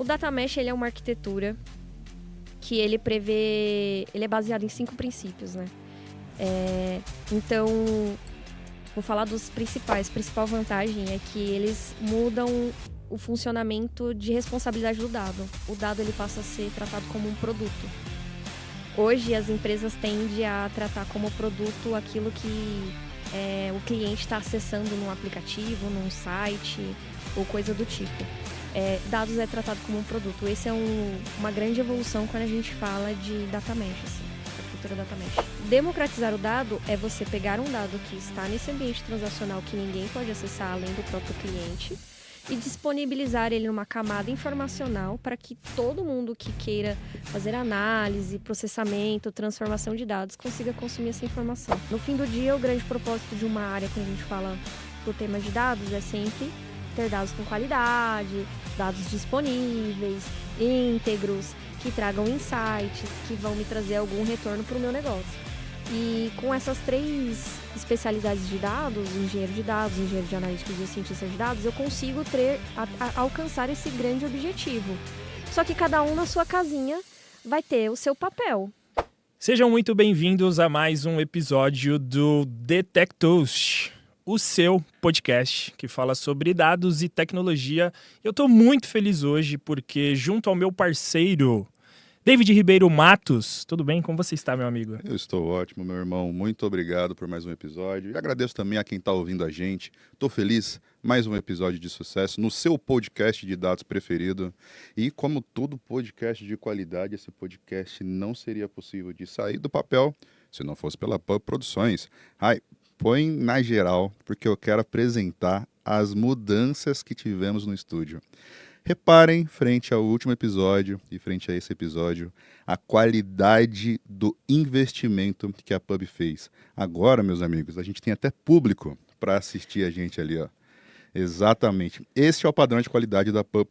Data Mesh, ele é uma arquitetura que ele é baseado em 5 princípios, né? Então, vou falar dos principais. A principal vantagem é que eles mudam o funcionamento de responsabilidade do dado. O dado ele passa a ser tratado como um produto. Hoje, as empresas tendem a tratar como produto aquilo que o cliente está acessando num aplicativo, num site ou coisa do tipo. Dados é tratado como um produto. Esse é uma grande evolução quando a gente fala de data mesh, assim, arquitetura data mesh. Democratizar o dado é você pegar um dado que está nesse ambiente transacional que ninguém pode acessar além do próprio cliente e disponibilizar ele numa camada informacional para que todo mundo que queira fazer análise, processamento, transformação de dados consiga consumir essa informação. No fim do dia, o grande propósito de uma área, quando a gente fala do tema de dados, é sempre ter dados com qualidade, dados disponíveis, íntegros, que tragam insights, que vão me trazer algum retorno para o meu negócio. E com essas 3 especialidades de dados, engenheiro de dados, engenheiro de analíticos e cientista de dados, eu consigo alcançar esse grande objetivo. Só que cada um na sua casinha vai ter o seu papel. Sejam muito bem-vindos a mais um episódio do Detectus, o seu podcast que fala sobre dados e tecnologia. Eu estou muito feliz hoje porque, junto ao meu parceiro David Ribeiro Matos, tudo bem? Como você está, meu amigo? Eu estou ótimo, meu irmão. Muito obrigado por mais um episódio. E agradeço também a quem está ouvindo a gente. Estou feliz. Mais um episódio de sucesso no seu podcast de dados preferido. E como todo podcast de qualidade, esse podcast não seria possível de sair do papel se não fosse pela PUB Produções. Põe na geral, porque eu quero apresentar as mudanças que tivemos no estúdio. Reparem, frente ao último episódio e frente a esse episódio, a qualidade do investimento que a PUB fez. Agora, meus amigos, a gente tem até público para assistir a gente ali, ó. Exatamente. Esse é o padrão de qualidade da PUB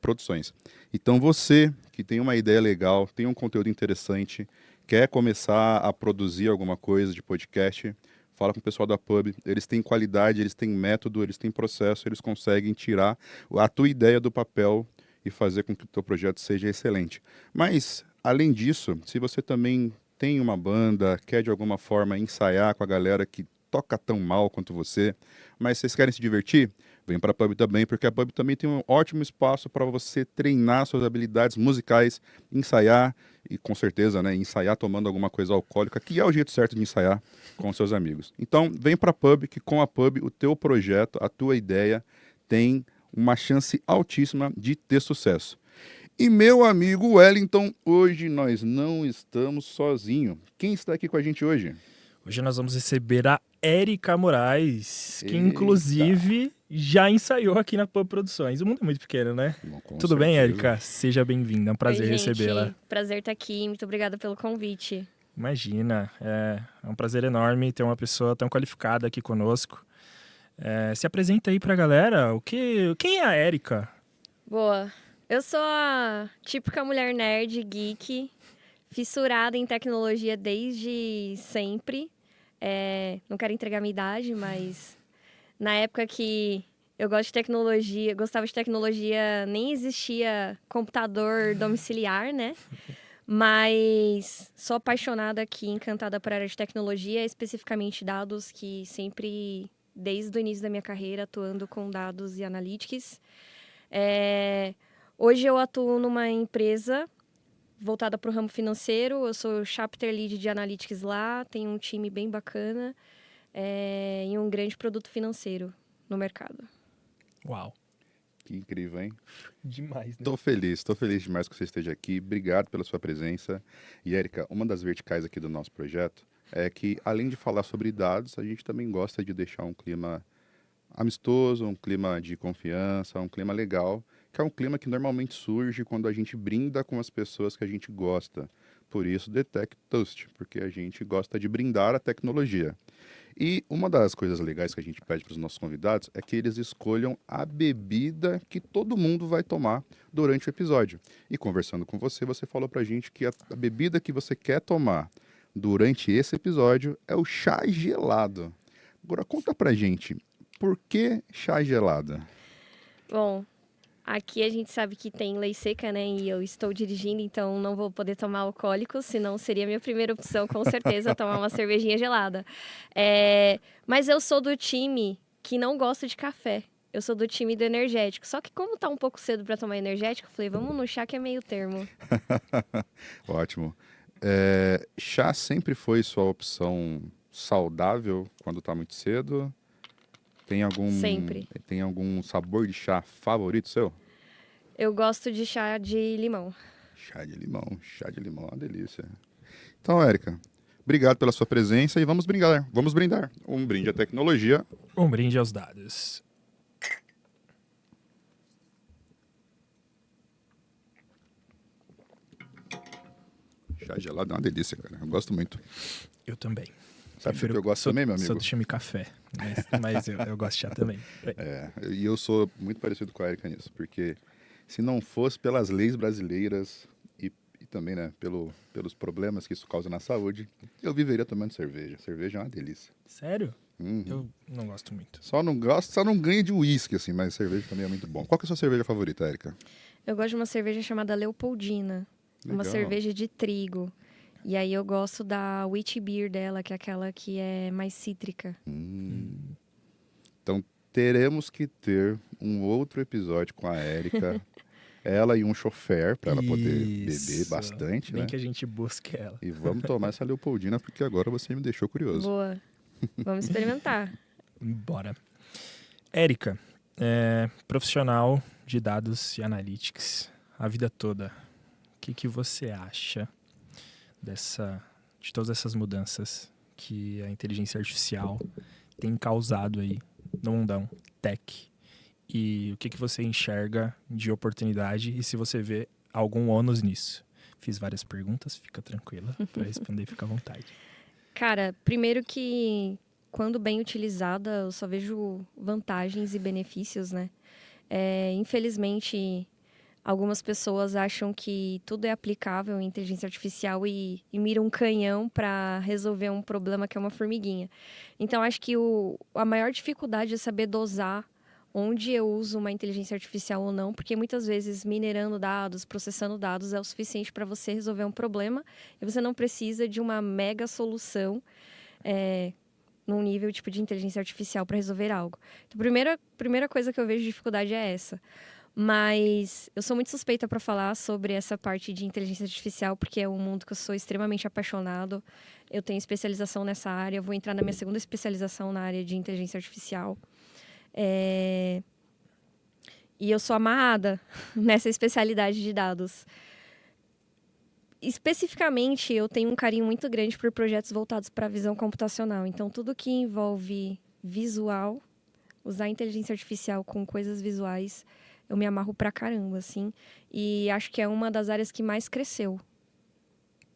Produções. Então você que tem uma ideia legal, tem um conteúdo interessante, quer começar a produzir alguma coisa de podcast, fala com o pessoal da PUB, eles têm qualidade, eles têm método, eles têm processo, eles conseguem tirar a tua ideia do papel e fazer com que o teu projeto seja excelente. Mas, além disso, se você também tem uma banda, quer de alguma forma ensaiar com a galera que toca tão mal quanto você, mas vocês querem se divertir, vem para a PUB também, porque a PUB também tem um ótimo espaço para você treinar suas habilidades musicais, ensaiar e, com certeza, né, ensaiar tomando alguma coisa alcoólica, que é o jeito certo de ensaiar com seus amigos. Então, vem para a PUB, que com a PUB o teu projeto, a tua ideia tem uma chance altíssima de ter sucesso. E meu amigo Wellington, hoje nós não estamos sozinhos. Quem está aqui com a gente hoje? Hoje nós vamos receber a Érica Moraes, que Eita. inclusive já ensaiou aqui na PUB Produções. O mundo é muito pequeno, né? Bom, com Tudo bem, certeza. Érica? Seja bem-vinda, é um prazer Oi, gente. recebê-la. Prazer estar aqui, muito obrigada pelo convite. Imagina, é um prazer enorme ter uma pessoa tão qualificada aqui conosco. Se apresenta aí pra galera, quem é a Érica? Boa, eu sou a típica mulher nerd, geek, fissurada em tecnologia desde sempre. Não quero entregar minha idade, mas na época que eu gostava de tecnologia, nem existia computador domiciliar, né? Mas sou apaixonada aqui, encantada por área de tecnologia, especificamente dados, que sempre, desde o início da minha carreira, atuando com dados e analytics. Hoje eu atuo numa empresa voltada para o ramo financeiro, eu sou chapter lead de analytics lá, tenho um time bem bacana e um grande produto financeiro no mercado. Uau, Que incrível, hein? demais, né? Tô feliz demais que você esteja aqui. Obrigado pela sua presença. E, Érica, uma das verticais aqui do nosso projeto é que, além de falar sobre dados, a gente também gosta de deixar um clima amistoso, um clima de confiança, um clima legal, que é um clima que normalmente surge quando a gente brinda com as pessoas que a gente gosta. Por isso, Detect Toast, porque a gente gosta de brindar a tecnologia. E uma das coisas legais que a gente pede para os nossos convidados é que eles escolham a bebida que todo mundo vai tomar durante o episódio. E conversando com você, você falou para a gente que a bebida que você quer tomar durante esse episódio é o chá gelado. Agora, conta pra gente, por que chá gelado? Bom, Aqui a gente sabe que tem lei seca, né? E eu estou dirigindo, então não vou poder tomar alcoólicos, senão seria a minha primeira opção, com certeza, tomar uma cervejinha gelada. Mas eu sou do time que não gosta de café. Eu sou do time do energético. Só que como tá um pouco cedo para tomar energético, eu falei, vamos no chá que é meio termo. Ótimo. Chá sempre foi sua opção saudável quando tá muito cedo? Sempre. Tem algum sabor de chá favorito seu? Eu gosto de chá de limão. Chá de limão, é uma delícia. Então, Érica, obrigado pela sua presença e vamos brindar. Vamos brindar. Um brinde à tecnologia. Um brinde aos dados. Chá gelado é uma delícia, cara. Eu gosto muito. Eu também. Sabe do que eu gosto também, meu amigo? Sou do time café, mas eu gosto de chá também. E eu sou muito parecido com a Érica nisso, porque se não fosse pelas leis brasileiras e também, né, pelos problemas que isso causa na saúde, eu viveria tomando cerveja. Cerveja é uma delícia. Sério? Uhum. Eu não gosto muito. Só não ganho de uísque, assim, mas cerveja também é muito bom. Qual que é a sua cerveja favorita, Érica? Eu gosto de uma cerveja chamada Leopoldina. Uma Legal. cerveja de trigo. E aí eu gosto da wheat beer dela, que é aquela que é mais cítrica. Então teremos que ter um outro episódio com a Érica, ela e um chofer, para ela poder beber bastante, Bem né? que a gente busque ela. E vamos tomar essa Leopoldina, porque agora você me deixou curioso. Boa. Vamos experimentar. Bora. Érica, profissional de dados e analytics a vida toda. O que você acha de todas essas mudanças que a inteligência artificial tem causado aí no mundão tech? E o que você enxerga de oportunidade e se você vê algum ônus nisso? Fiz várias perguntas, fica tranquila para responder, fica à vontade. Cara, primeiro que quando bem utilizada, eu só vejo vantagens e benefícios, né? Infelizmente, algumas pessoas acham que tudo é aplicável em inteligência artificial e miram um canhão para resolver um problema que é uma formiguinha. Então, acho que a maior dificuldade é saber dosar onde eu uso uma inteligência artificial ou não, porque muitas vezes minerando dados, processando dados é o suficiente para você resolver um problema e você não precisa de uma mega solução num nível tipo de inteligência artificial para resolver algo. Então, a primeira coisa que eu vejo de dificuldade é essa. Mas eu sou muito suspeita para falar sobre essa parte de inteligência artificial, porque é um mundo que eu sou extremamente apaixonado. Eu tenho especialização nessa área, eu vou entrar na minha segunda especialização na área de inteligência artificial. E eu sou amarrada nessa especialidade de dados. Especificamente, eu tenho um carinho muito grande por projetos voltados para a visão computacional. Então, tudo que envolve visual, usar inteligência artificial com coisas visuais, eu me amarro pra caramba, assim. E acho que é uma das áreas que mais cresceu.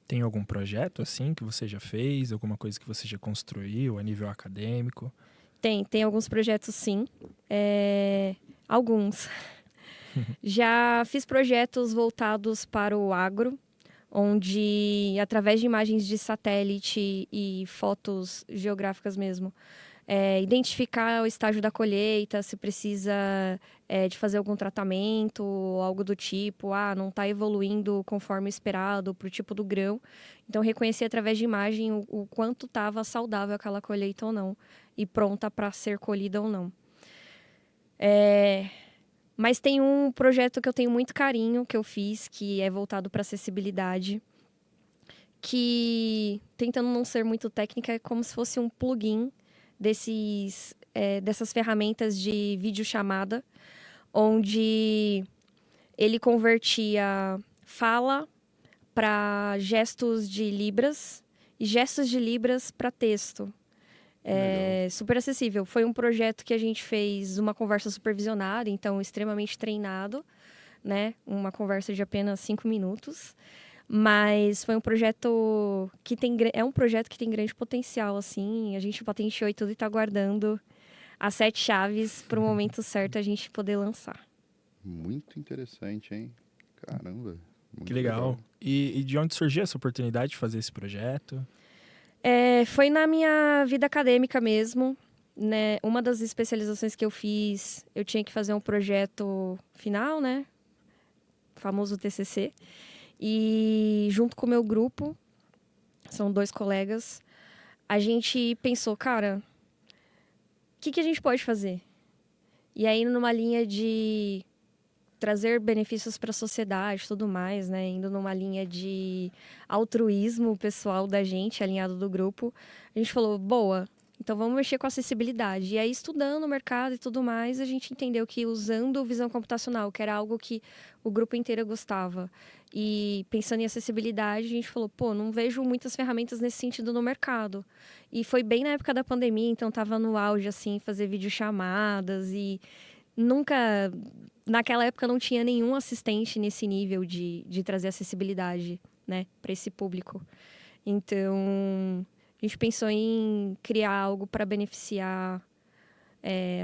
Tem algum projeto, assim, que você já fez? Alguma coisa que você já construiu a nível acadêmico? Tem alguns projetos, sim. Alguns. Já fiz projetos voltados para o agro, onde, através de imagens de satélite e fotos geográficas mesmo, identificar o estágio da colheita, se precisa de fazer algum tratamento, algo do tipo, não está evoluindo conforme esperado para o tipo do grão. Então, reconhecer através de imagem o quanto estava saudável aquela colheita ou não, e pronta para ser colhida ou não. Mas tem um projeto que eu tenho muito carinho, que eu fiz, que é voltado para acessibilidade, que, tentando não ser muito técnica, é como se fosse um plugin dessas ferramentas de videochamada, onde ele convertia fala para gestos de libras e gestos de libras para texto. Super acessível. Foi um projeto que a gente fez uma conversa supervisionada, então extremamente treinado, né? Uma conversa de apenas 5 minutos. Mas foi um projeto que tem grande potencial, assim. A gente patenteou e tudo e está aguardando as 7 chaves para o momento certo a gente poder lançar. Muito interessante, hein? Caramba. Que legal. E de onde surgiu essa oportunidade de fazer esse projeto? Foi na minha vida acadêmica mesmo. né, uma das especializações que eu fiz, eu tinha que fazer um projeto final, né? O famoso TCC. E junto com o meu grupo, são 2 colegas, a gente pensou, cara, o que a gente pode fazer? E aí, numa linha de trazer benefícios para a sociedade e tudo mais, né? Indo numa linha de altruísmo pessoal da gente, alinhado do grupo, a gente falou, boa, então vamos mexer com acessibilidade. E aí, estudando o mercado e tudo mais, a gente entendeu que usando visão computacional, que era algo que o grupo inteiro gostava, e pensando em acessibilidade, a gente falou, pô, não vejo muitas ferramentas nesse sentido no mercado. E foi bem na época da pandemia, então tava no auge, assim, fazer videochamadas e nunca... Naquela época não tinha nenhum assistente nesse nível de trazer acessibilidade, né, para esse público. Então, a gente pensou em criar algo para beneficiar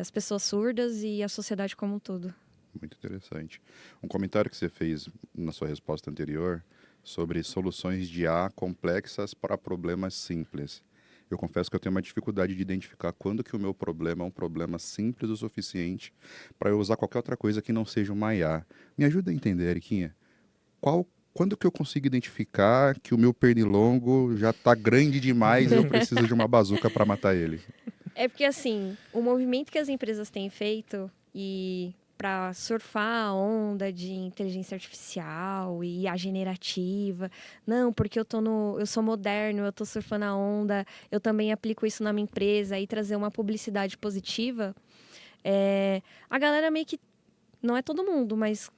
as pessoas surdas e a sociedade como um todo. Muito interessante. Um comentário que você fez na sua resposta anterior sobre soluções de IA complexas para problemas simples. Eu confesso que eu tenho uma dificuldade de identificar quando que o meu problema é um problema simples o suficiente para eu usar qualquer outra coisa que não seja uma IA. Me ajuda a entender, Eriquinha, quando que eu consigo identificar que o meu pernilongo já está grande demais e eu preciso de uma bazuca para matar ele? É porque, assim, o movimento que as empresas têm feito e para surfar a onda de inteligência artificial e a generativa. Não, porque eu sou moderno, eu tô surfando a onda, eu também aplico isso na minha empresa e trazer uma publicidade positiva. A galera meio que, não é todo mundo, mas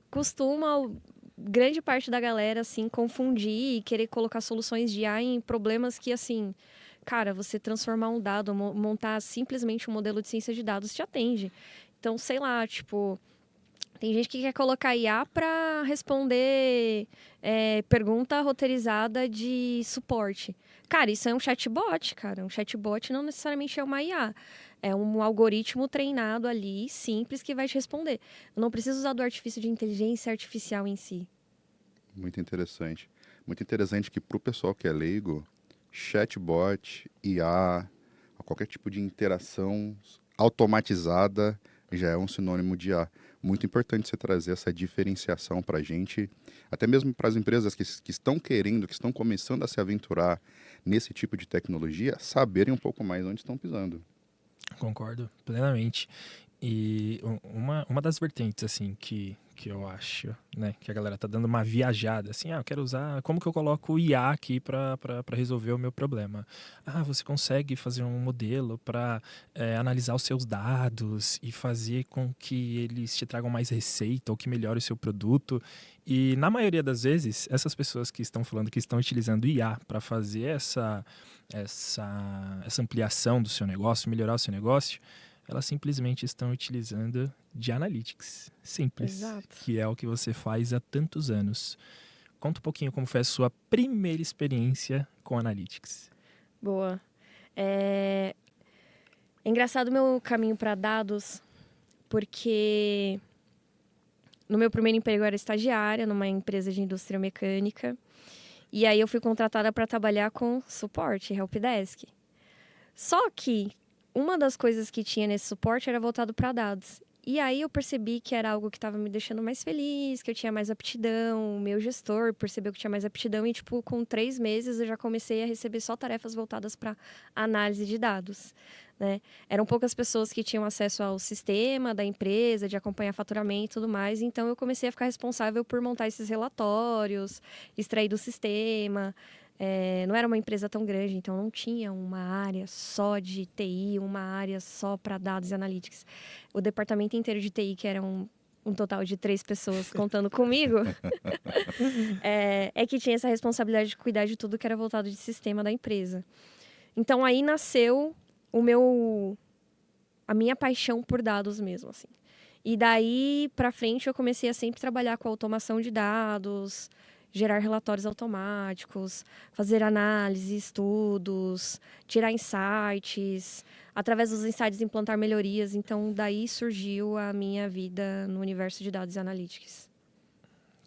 costuma, grande parte da galera, assim, confundir e querer colocar soluções de IA em problemas que, assim, cara, você transformar um dado, montar simplesmente um modelo de ciência de dados te atende. Então, sei lá, tipo, tem gente que quer colocar IA para responder pergunta roteirizada de suporte. Cara, isso é um chatbot, cara. Um chatbot não necessariamente é uma IA. É um algoritmo treinado ali, simples, que vai te responder. Eu não preciso usar do artifício de inteligência artificial em si. Muito interessante. Muito interessante que para o pessoal que é leigo, chatbot, IA, qualquer tipo de interação automatizada já é um sinônimo de IA. Muito importante você trazer essa diferenciação para a gente, até mesmo para as empresas que estão querendo, que estão começando a se aventurar nesse tipo de tecnologia, saberem um pouco mais onde estão pisando. Concordo plenamente. E uma das vertentes, assim, que eu acho, né, que a galera tá dando uma viajada, assim, eu quero usar, como que eu coloco o IA aqui para resolver o meu problema? Você consegue fazer um modelo para analisar os seus dados e fazer com que eles te tragam mais receita ou que melhore o seu produto. E na maioria das vezes, essas pessoas que estão falando que estão utilizando IA para fazer essa ampliação do seu negócio, melhorar o seu negócio, elas simplesmente estão utilizando de Analytics. Simples. Exato. Que é o que você faz há tantos anos. Conta um pouquinho como foi a sua primeira experiência com Analytics. Boa. É engraçado o meu caminho para dados, porque no meu primeiro emprego eu era estagiária numa empresa de indústria mecânica. E aí eu fui contratada para trabalhar com suporte, helpdesk. Só que uma das coisas que tinha nesse suporte era voltado para dados. E aí eu percebi que era algo que estava me deixando mais feliz, que eu tinha mais aptidão, o meu gestor percebeu que tinha mais aptidão e, tipo, com 3 meses eu já comecei a receber só tarefas voltadas para análise de dados, né? Eram poucas pessoas que tinham acesso ao sistema da empresa, de acompanhar faturamento e tudo mais, então eu comecei a ficar responsável por montar esses relatórios, extrair do sistema. Não era uma empresa tão grande, então não tinha uma área só de TI, uma área só para dados e analytics. O departamento inteiro de TI, que era um total de 3 pessoas contando comigo, que tinha essa responsabilidade de cuidar de tudo que era voltado de sistema da empresa. Então aí nasceu a minha paixão por dados mesmo, assim. E daí para frente eu comecei a sempre trabalhar com automação de dados, gerar relatórios automáticos, fazer análise, estudos, tirar insights, através dos insights implantar melhorias. Então, daí surgiu a minha vida no universo de dados e analytics.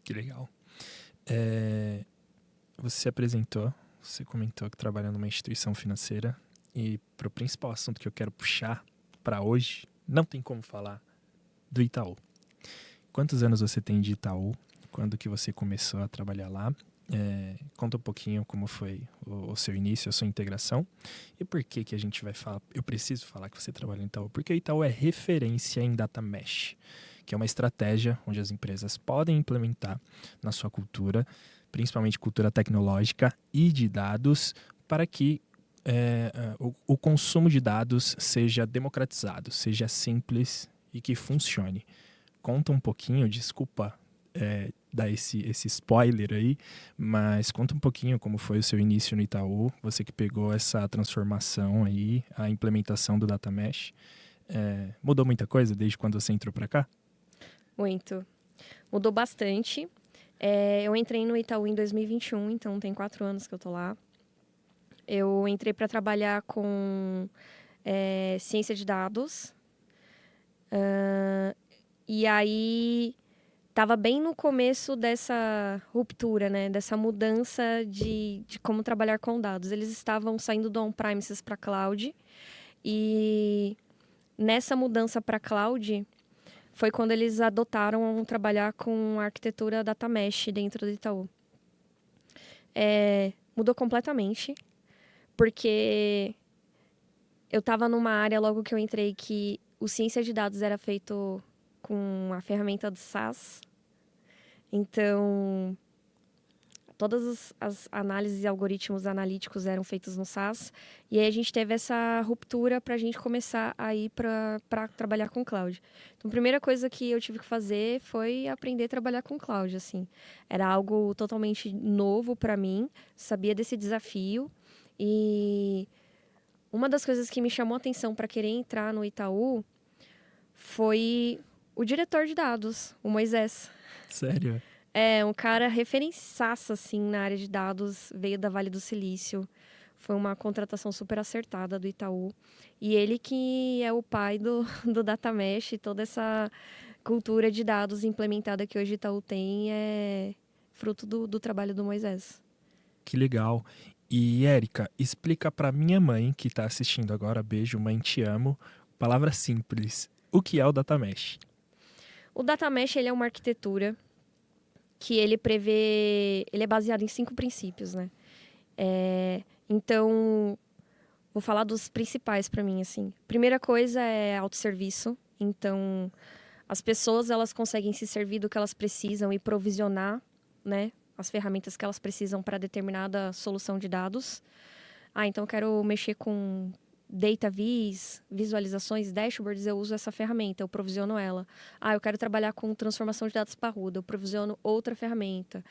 Que legal. Você comentou que trabalha numa instituição financeira e para o principal assunto que eu quero puxar para hoje, não tem como falar do Itaú. Quantos anos você tem de Itaú? Quando que você começou a trabalhar lá? Conta um pouquinho como foi o seu início, a sua integração e por que que a gente vai falar. Eu preciso falar que você trabalha em Itaú, porque o Itaú é referência em Data Mesh, que é uma estratégia onde as empresas podem implementar na sua cultura, principalmente cultura tecnológica e de dados, para que o consumo de dados seja democratizado, seja simples e que funcione. Conta um pouquinho, desculpa dar esse spoiler aí, mas conta um pouquinho como foi o seu início no Itaú, você que pegou essa transformação aí, a implementação do Data Mesh. Mudou muita coisa desde quando você entrou para cá? Muito. Mudou bastante. Eu entrei no Itaú em 2021, então tem 4 anos que eu tô lá. Eu entrei para trabalhar com ciência de dados. E aí, estava bem no começo dessa ruptura, né? Dessa mudança de como trabalhar com dados. Eles estavam saindo do on-premises para cloud. E nessa mudança para cloud, foi quando eles adotaram trabalhar com a arquitetura Data Mesh dentro do Itaú. Mudou completamente, porque eu estava numa área logo que eu entrei que o ciência de dados era feito com a ferramenta do SAS. Então, todas as análises e algoritmos analíticos eram feitos no SAS. E aí a gente teve essa ruptura para a gente começar a ir para trabalhar com cloud. Então, a primeira coisa que eu tive que fazer foi aprender a trabalhar com cloud. Assim. Era algo totalmente novo para mim, sabia desse desafio. E uma das coisas que me chamou a atenção para querer entrar no Itaú foi o diretor de dados, o Moisés. Sério? Um cara referenciaço, assim, na área de dados, veio da Vale do Silício. Foi uma contratação super acertada do Itaú. E ele que é o pai do Data Mesh, toda essa cultura de dados implementada que hoje o Itaú tem é fruto do trabalho do Moisés. Que legal. E, Érica, explica para minha mãe, que está assistindo agora, beijo, mãe, te amo, palavra simples, o que é o Data Mesh? O Data Mesh, ele é uma arquitetura que ele é baseado em 5 princípios, né? Então, vou falar dos principais para mim, assim. Primeira coisa é autosserviço. Então, as pessoas, elas conseguem se servir do que elas precisam e provisionar, né? As ferramentas que elas precisam para determinada solução de dados. Então eu quero mexer com data viz, visualizações, dashboards, eu uso essa ferramenta, eu provisiono ela. Eu quero trabalhar com transformação de dados parruda, eu provisiono outra ferramenta.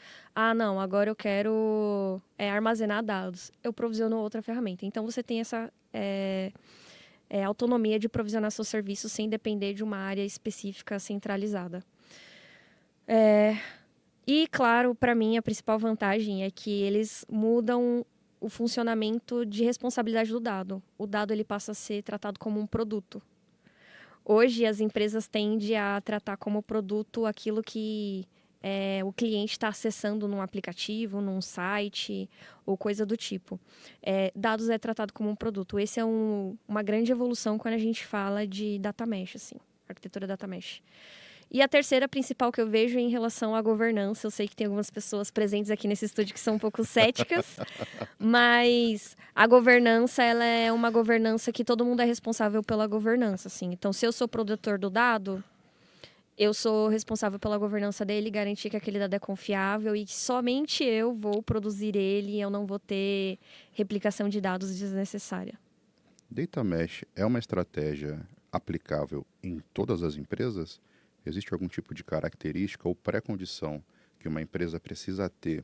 Não, agora eu quero armazenar dados, eu provisiono outra ferramenta. Então você tem essa autonomia de provisionar seus serviços sem depender de uma área específica centralizada. E, claro, para mim, a principal vantagem é que eles mudam o funcionamento de responsabilidade do dado. O dado ele passa a ser tratado como um produto. Hoje, as empresas tendem a tratar como produto aquilo que o cliente está acessando num aplicativo, num site ou coisa do tipo. Dados é tratado como um produto. Esse é uma grande evolução quando a gente fala de Data Mesh, assim, arquitetura Data Mesh. E a terceira principal que eu vejo é em relação à governança. Eu sei que tem algumas pessoas presentes aqui nesse estúdio que são um pouco céticas, mas a governança, ela é uma governança que todo mundo é responsável pela governança, assim. Então, se eu sou produtor do dado, eu sou responsável pela governança dele, garantir que aquele dado é confiável e que somente eu vou produzir ele e eu não vou ter replicação de dados desnecessária. Data Mesh é uma estratégia aplicável em todas as empresas? Existe algum tipo de característica ou pré-condição que uma empresa precisa ter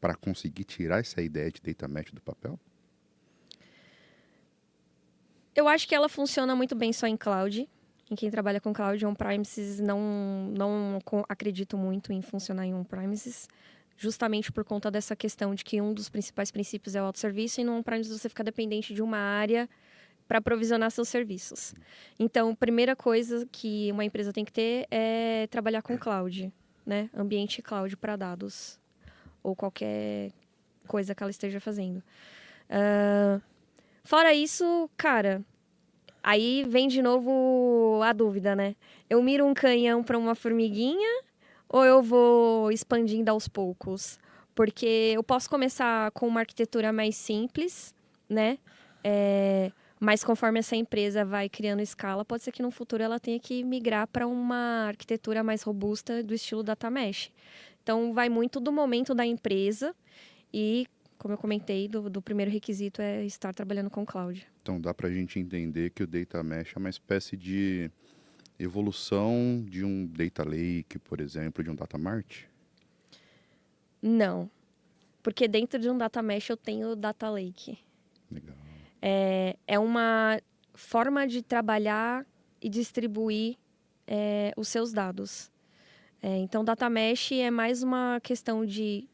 para conseguir tirar essa ideia de Data Mesh do papel? Eu acho que ela funciona muito bem só em cloud. Em quem trabalha com cloud on-premises, não acredito muito em funcionar em on-premises. Justamente por conta dessa questão de que um dos principais princípios é o autosserviço e no on-premises você fica dependente de uma área para provisionar seus serviços. Então, a primeira coisa que uma empresa tem que ter é trabalhar com cloud, né? Ambiente cloud para dados ou qualquer coisa que ela esteja fazendo. Fora isso, cara, aí vem de novo a dúvida, né? Eu miro um canhão para uma formiguinha ou eu vou expandindo aos poucos? Porque eu posso começar com uma arquitetura mais simples, né? Mas conforme essa empresa vai criando escala, pode ser que no futuro ela tenha que migrar para uma arquitetura mais robusta do estilo data mesh. Então, vai muito do momento da empresa e, como eu comentei, do primeiro requisito é estar trabalhando com cloud. Então dá para a gente entender que o Data Mesh é uma espécie de evolução de um Data Lake, por exemplo, de um Data Mart? Não, porque dentro de um data mesh eu tenho o data lake. Legal. É uma forma de trabalhar e distribuir os seus dados. Então, data mesh é mais uma questão de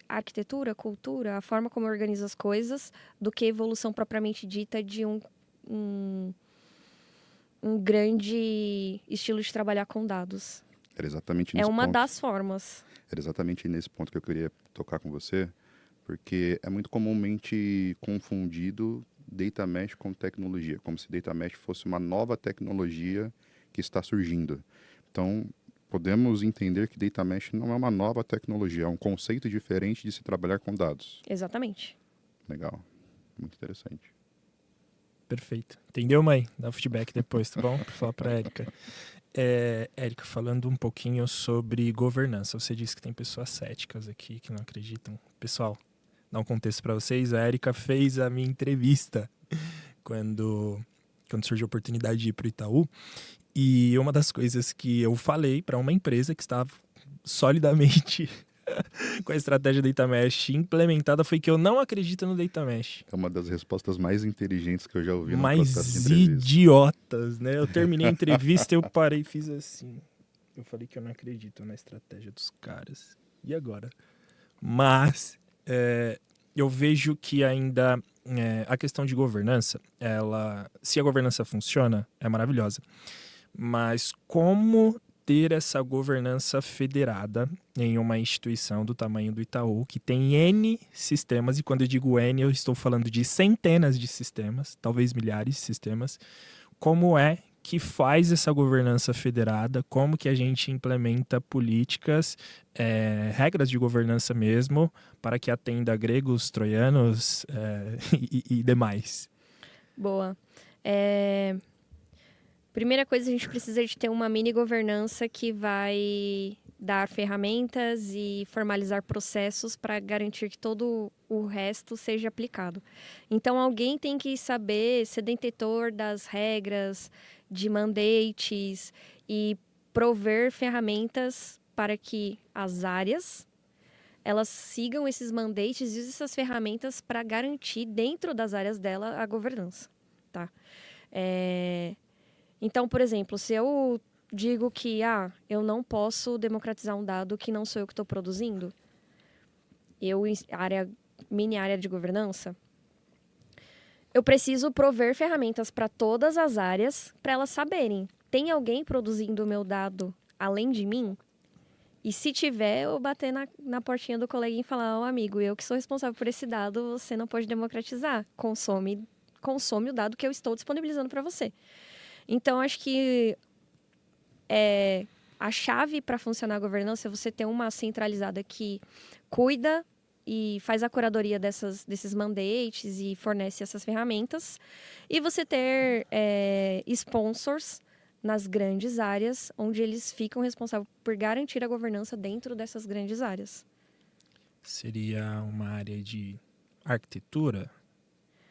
arquitetura, cultura, a forma como eu organizo as coisas, do que evolução propriamente dita de um grande estilo de trabalhar com dados. Era exatamente É nesse uma ponto. das formas. Era exatamente nesse ponto que eu queria tocar com você, porque é muito comumente confundido Data Mesh com tecnologia, como se Data Mesh fosse uma nova tecnologia que está surgindo. Então, podemos entender que Data Mesh não é uma nova tecnologia, é um conceito diferente de se trabalhar com dados. Exatamente. Legal, muito interessante. Perfeito. Entendeu, mãe? Dá o feedback depois, tá bom? Pra falar pra Érica. Érica, falando um pouquinho sobre governança. Você disse que tem pessoas céticas aqui que não acreditam. Pessoal, dá um contexto para vocês. A Érica fez a minha entrevista quando surgiu a oportunidade de ir pro Itaú. E uma das coisas que eu falei para uma empresa que estava solidamente com a estratégia Data Mesh implementada foi que eu não acredito no Data Mesh. É uma das respostas mais inteligentes que eu já ouvi no Mais processo de entrevista. idiotas, né? Eu terminei a entrevista, eu parei e fiz assim. Eu falei que eu não acredito na estratégia dos caras. E agora? Mas eu vejo que ainda a questão de governança, se a governança funciona, é maravilhosa. Mas como ter essa governança federada em uma instituição do tamanho do Itaú, que tem N sistemas, e quando eu digo N, eu estou falando de centenas de sistemas, talvez milhares de sistemas. Como é que faz essa governança federada? Como que a gente implementa políticas, regras de governança mesmo, para que atenda gregos, troianos e demais? Boa. Primeira coisa, a gente precisa de ter uma mini governança que vai dar ferramentas e formalizar processos para garantir que todo o resto seja aplicado. Então, alguém tem que saber ser detentor das regras, de mandates e prover ferramentas para que as áreas elas sigam esses mandates e usem essas ferramentas para garantir dentro das áreas dela a governança, tá? Então, por exemplo, se eu digo que eu não posso democratizar um dado que não sou eu que estou produzindo, mini área de governança, eu preciso prover ferramentas para todas as áreas para elas saberem, tem alguém produzindo o meu dado além de mim? E se tiver, eu bater na portinha do coleguinha e falar, amigo, eu que sou responsável por esse dado, você não pode democratizar. Consome o dado que eu estou disponibilizando para você. Então, acho que a chave para funcionar a governança é você ter uma centralizada que cuida e faz a curadoria desses mandates e fornece essas ferramentas. E você ter sponsors nas grandes áreas, onde eles ficam responsáveis por garantir a governança dentro dessas grandes áreas. Seria uma área de arquitetura?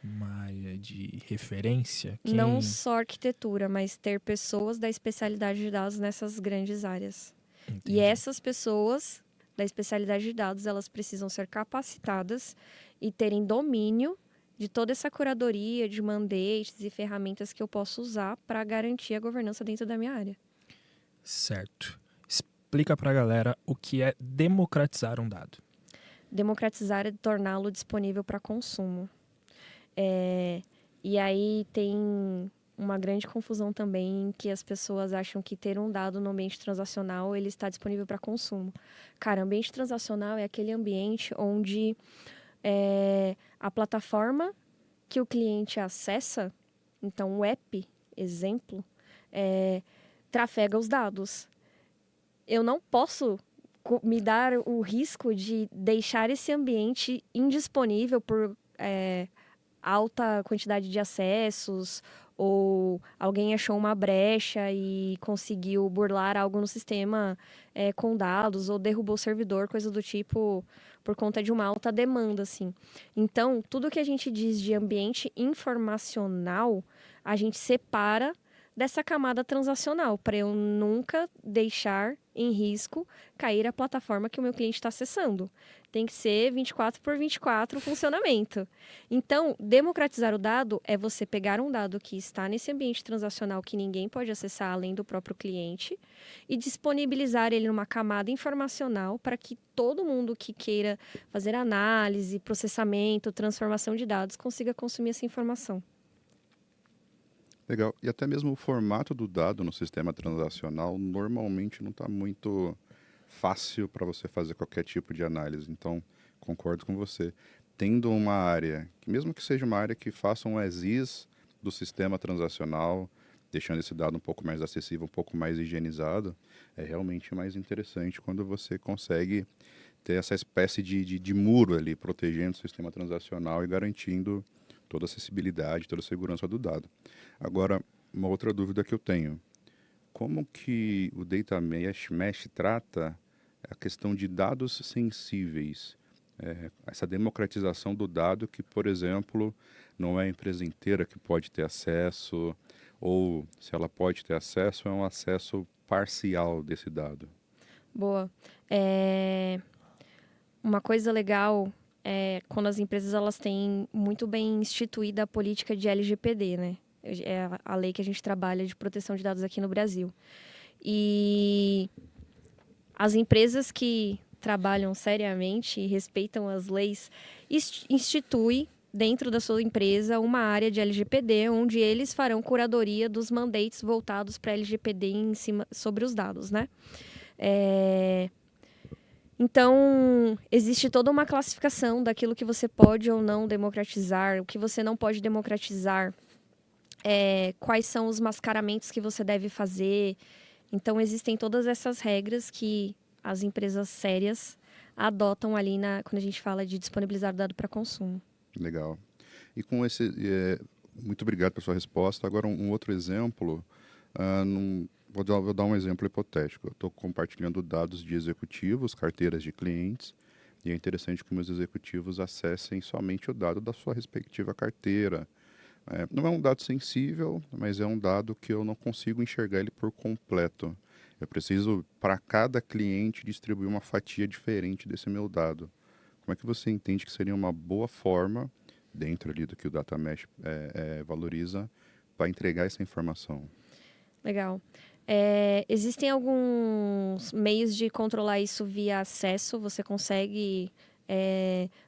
Uma área de referência? Não só arquitetura, mas ter pessoas da especialidade de dados nessas grandes áreas. Entendi. E essas pessoas da especialidade de dados, elas precisam ser capacitadas e terem domínio de toda essa curadoria de mandates e ferramentas que eu posso usar para garantir a governança dentro da minha área. Certo. Explica para a galera o que é democratizar um dado. Democratizar é torná-lo disponível para consumo. E aí tem uma grande confusão também, que as pessoas acham que ter um dado no ambiente transacional, ele está disponível para consumo. Cara, ambiente transacional é aquele ambiente onde a plataforma que o cliente acessa, então o app, exemplo, trafega os dados. Eu não posso me dar o risco de deixar esse ambiente indisponível por alta quantidade de acessos, ou alguém achou uma brecha e conseguiu burlar algo no sistema com dados, ou derrubou o servidor, coisa do tipo, por conta de uma alta demanda, assim. Então, tudo que a gente diz de ambiente informacional, a gente separa dessa camada transacional, para eu nunca deixar em risco cair a plataforma que o meu cliente está acessando. Tem que ser 24/24 o funcionamento. Então, democratizar o dado é você pegar um dado que está nesse ambiente transacional que ninguém pode acessar além do próprio cliente e disponibilizar ele numa camada informacional para que todo mundo que queira fazer análise, processamento, transformação de dados consiga consumir essa informação. Legal. E até mesmo o formato do dado no sistema transacional normalmente não está muito fácil para você fazer qualquer tipo de análise. Então, concordo com você. Tendo uma área, que mesmo que seja uma área que faça um as-is do sistema transacional, deixando esse dado um pouco mais acessível, um pouco mais higienizado, é realmente mais interessante quando você consegue ter essa espécie de muro ali, protegendo o sistema transacional e garantindo toda a acessibilidade, toda a segurança do dado. Agora, uma outra dúvida que eu tenho. Como que o Data Mesh trata a questão de dados sensíveis? Essa democratização do dado que, por exemplo, não é a empresa inteira que pode ter acesso, ou se ela pode ter acesso, é um acesso parcial desse dado. Boa. Uma coisa legal é quando as empresas elas têm muito bem instituída a política de LGPD, né? É a lei que a gente trabalha de proteção de dados aqui no Brasil. E as empresas que trabalham seriamente e respeitam as leis instituem dentro da sua empresa uma área de LGPD, onde eles farão curadoria dos mandates voltados para LGPD sobre os dados, né? Então, existe toda uma classificação daquilo que você pode ou não democratizar, o que você não pode democratizar, quais são os mascaramentos que você deve fazer. Então, existem todas essas regras que as empresas sérias adotam ali quando a gente fala de disponibilizar o dado para consumo. Legal. E com esse... muito obrigado pela sua resposta. Agora, um outro exemplo... Vou dar um exemplo hipotético. Eu estou compartilhando dados de executivos, carteiras de clientes, e é interessante que meus executivos acessem somente o dado da sua respectiva carteira. Não é um dado sensível, mas é um dado que eu não consigo enxergar ele por completo. Eu preciso, para cada cliente, distribuir uma fatia diferente desse meu dado. Como é que você entende que seria uma boa forma, dentro ali do que o Data Mesh valoriza, para entregar essa informação? Legal. Existem alguns meios de controlar isso via acesso. Você consegue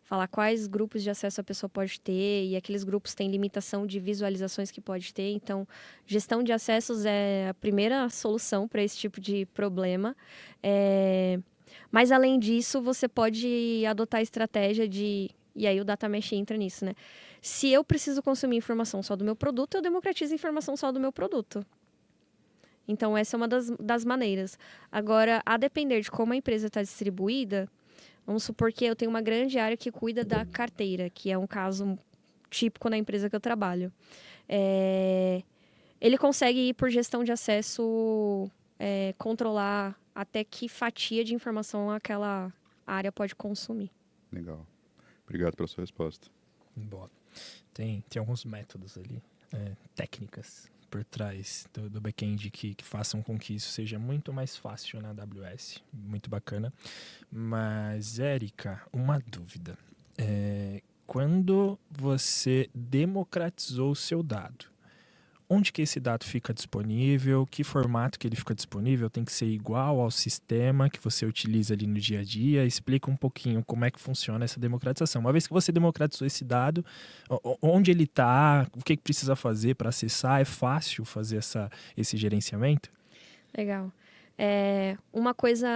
falar quais grupos de acesso a pessoa pode ter, e aqueles grupos têm limitação de visualizações que pode ter. Então, gestão de acessos é a primeira solução para esse tipo de problema. Mas, além disso, você pode adotar a estratégia de... E aí o Data Mesh entra nisso, né? Se eu preciso consumir informação só do meu produto, eu democratizo a informação só do meu produto. Então, essa é uma das maneiras. Agora, a depender de como a empresa está distribuída, vamos supor que eu tenho uma grande área que cuida da carteira, que é um caso típico na empresa que eu trabalho. Ele consegue ir por gestão de acesso, controlar até que fatia de informação aquela área pode consumir. Legal. Obrigado pela sua resposta. Boa. Tem alguns métodos ali, técnicas por trás do back-end que façam com que isso seja muito mais fácil na AWS. Muito bacana. Mas, Érica, uma dúvida. Quando você democratizou o seu dado, onde que esse dado fica disponível? Que formato que ele fica disponível? Tem que ser igual ao sistema que você utiliza ali no dia a dia? Explica um pouquinho como é que funciona essa democratização. Uma vez que você democratizou esse dado, onde ele está? O que precisa fazer para acessar? É fácil fazer esse gerenciamento? Legal. Uma coisa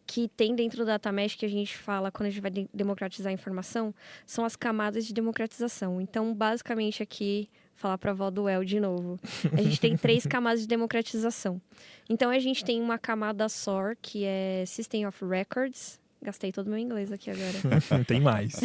que tem dentro do Data Mesh, que a gente fala quando a gente vai democratizar a informação, são as camadas de democratização. Então, basicamente aqui, falar para a avó do El de novo, a gente tem 3 camadas de democratização. Então, a gente tem uma camada SOR, que é System of Records. Gastei todo o meu inglês aqui agora. Tem mais.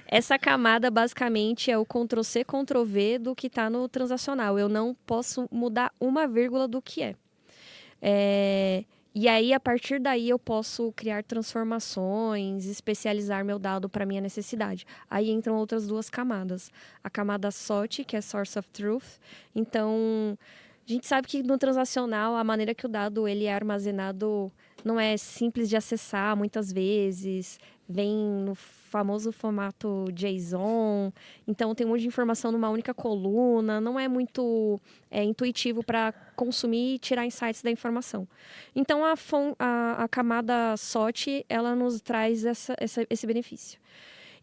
Essa camada, basicamente, é o Ctrl+C, Ctrl+V do que está no transacional. Eu não posso mudar uma vírgula do que é. E aí, a partir daí, eu posso criar transformações, especializar meu dado para minha necessidade. Aí entram outras 2 camadas. A camada SOT, que é Source of Truth. Então, a gente sabe que no transacional, a maneira que o dado ele é armazenado não é simples de acessar muitas vezes. Vem no famoso formato JSON. Então, tem um monte de informação numa única coluna. Não é muito intuitivo para consumir e tirar insights da informação. Então, a camada SOT, ela nos traz esse benefício.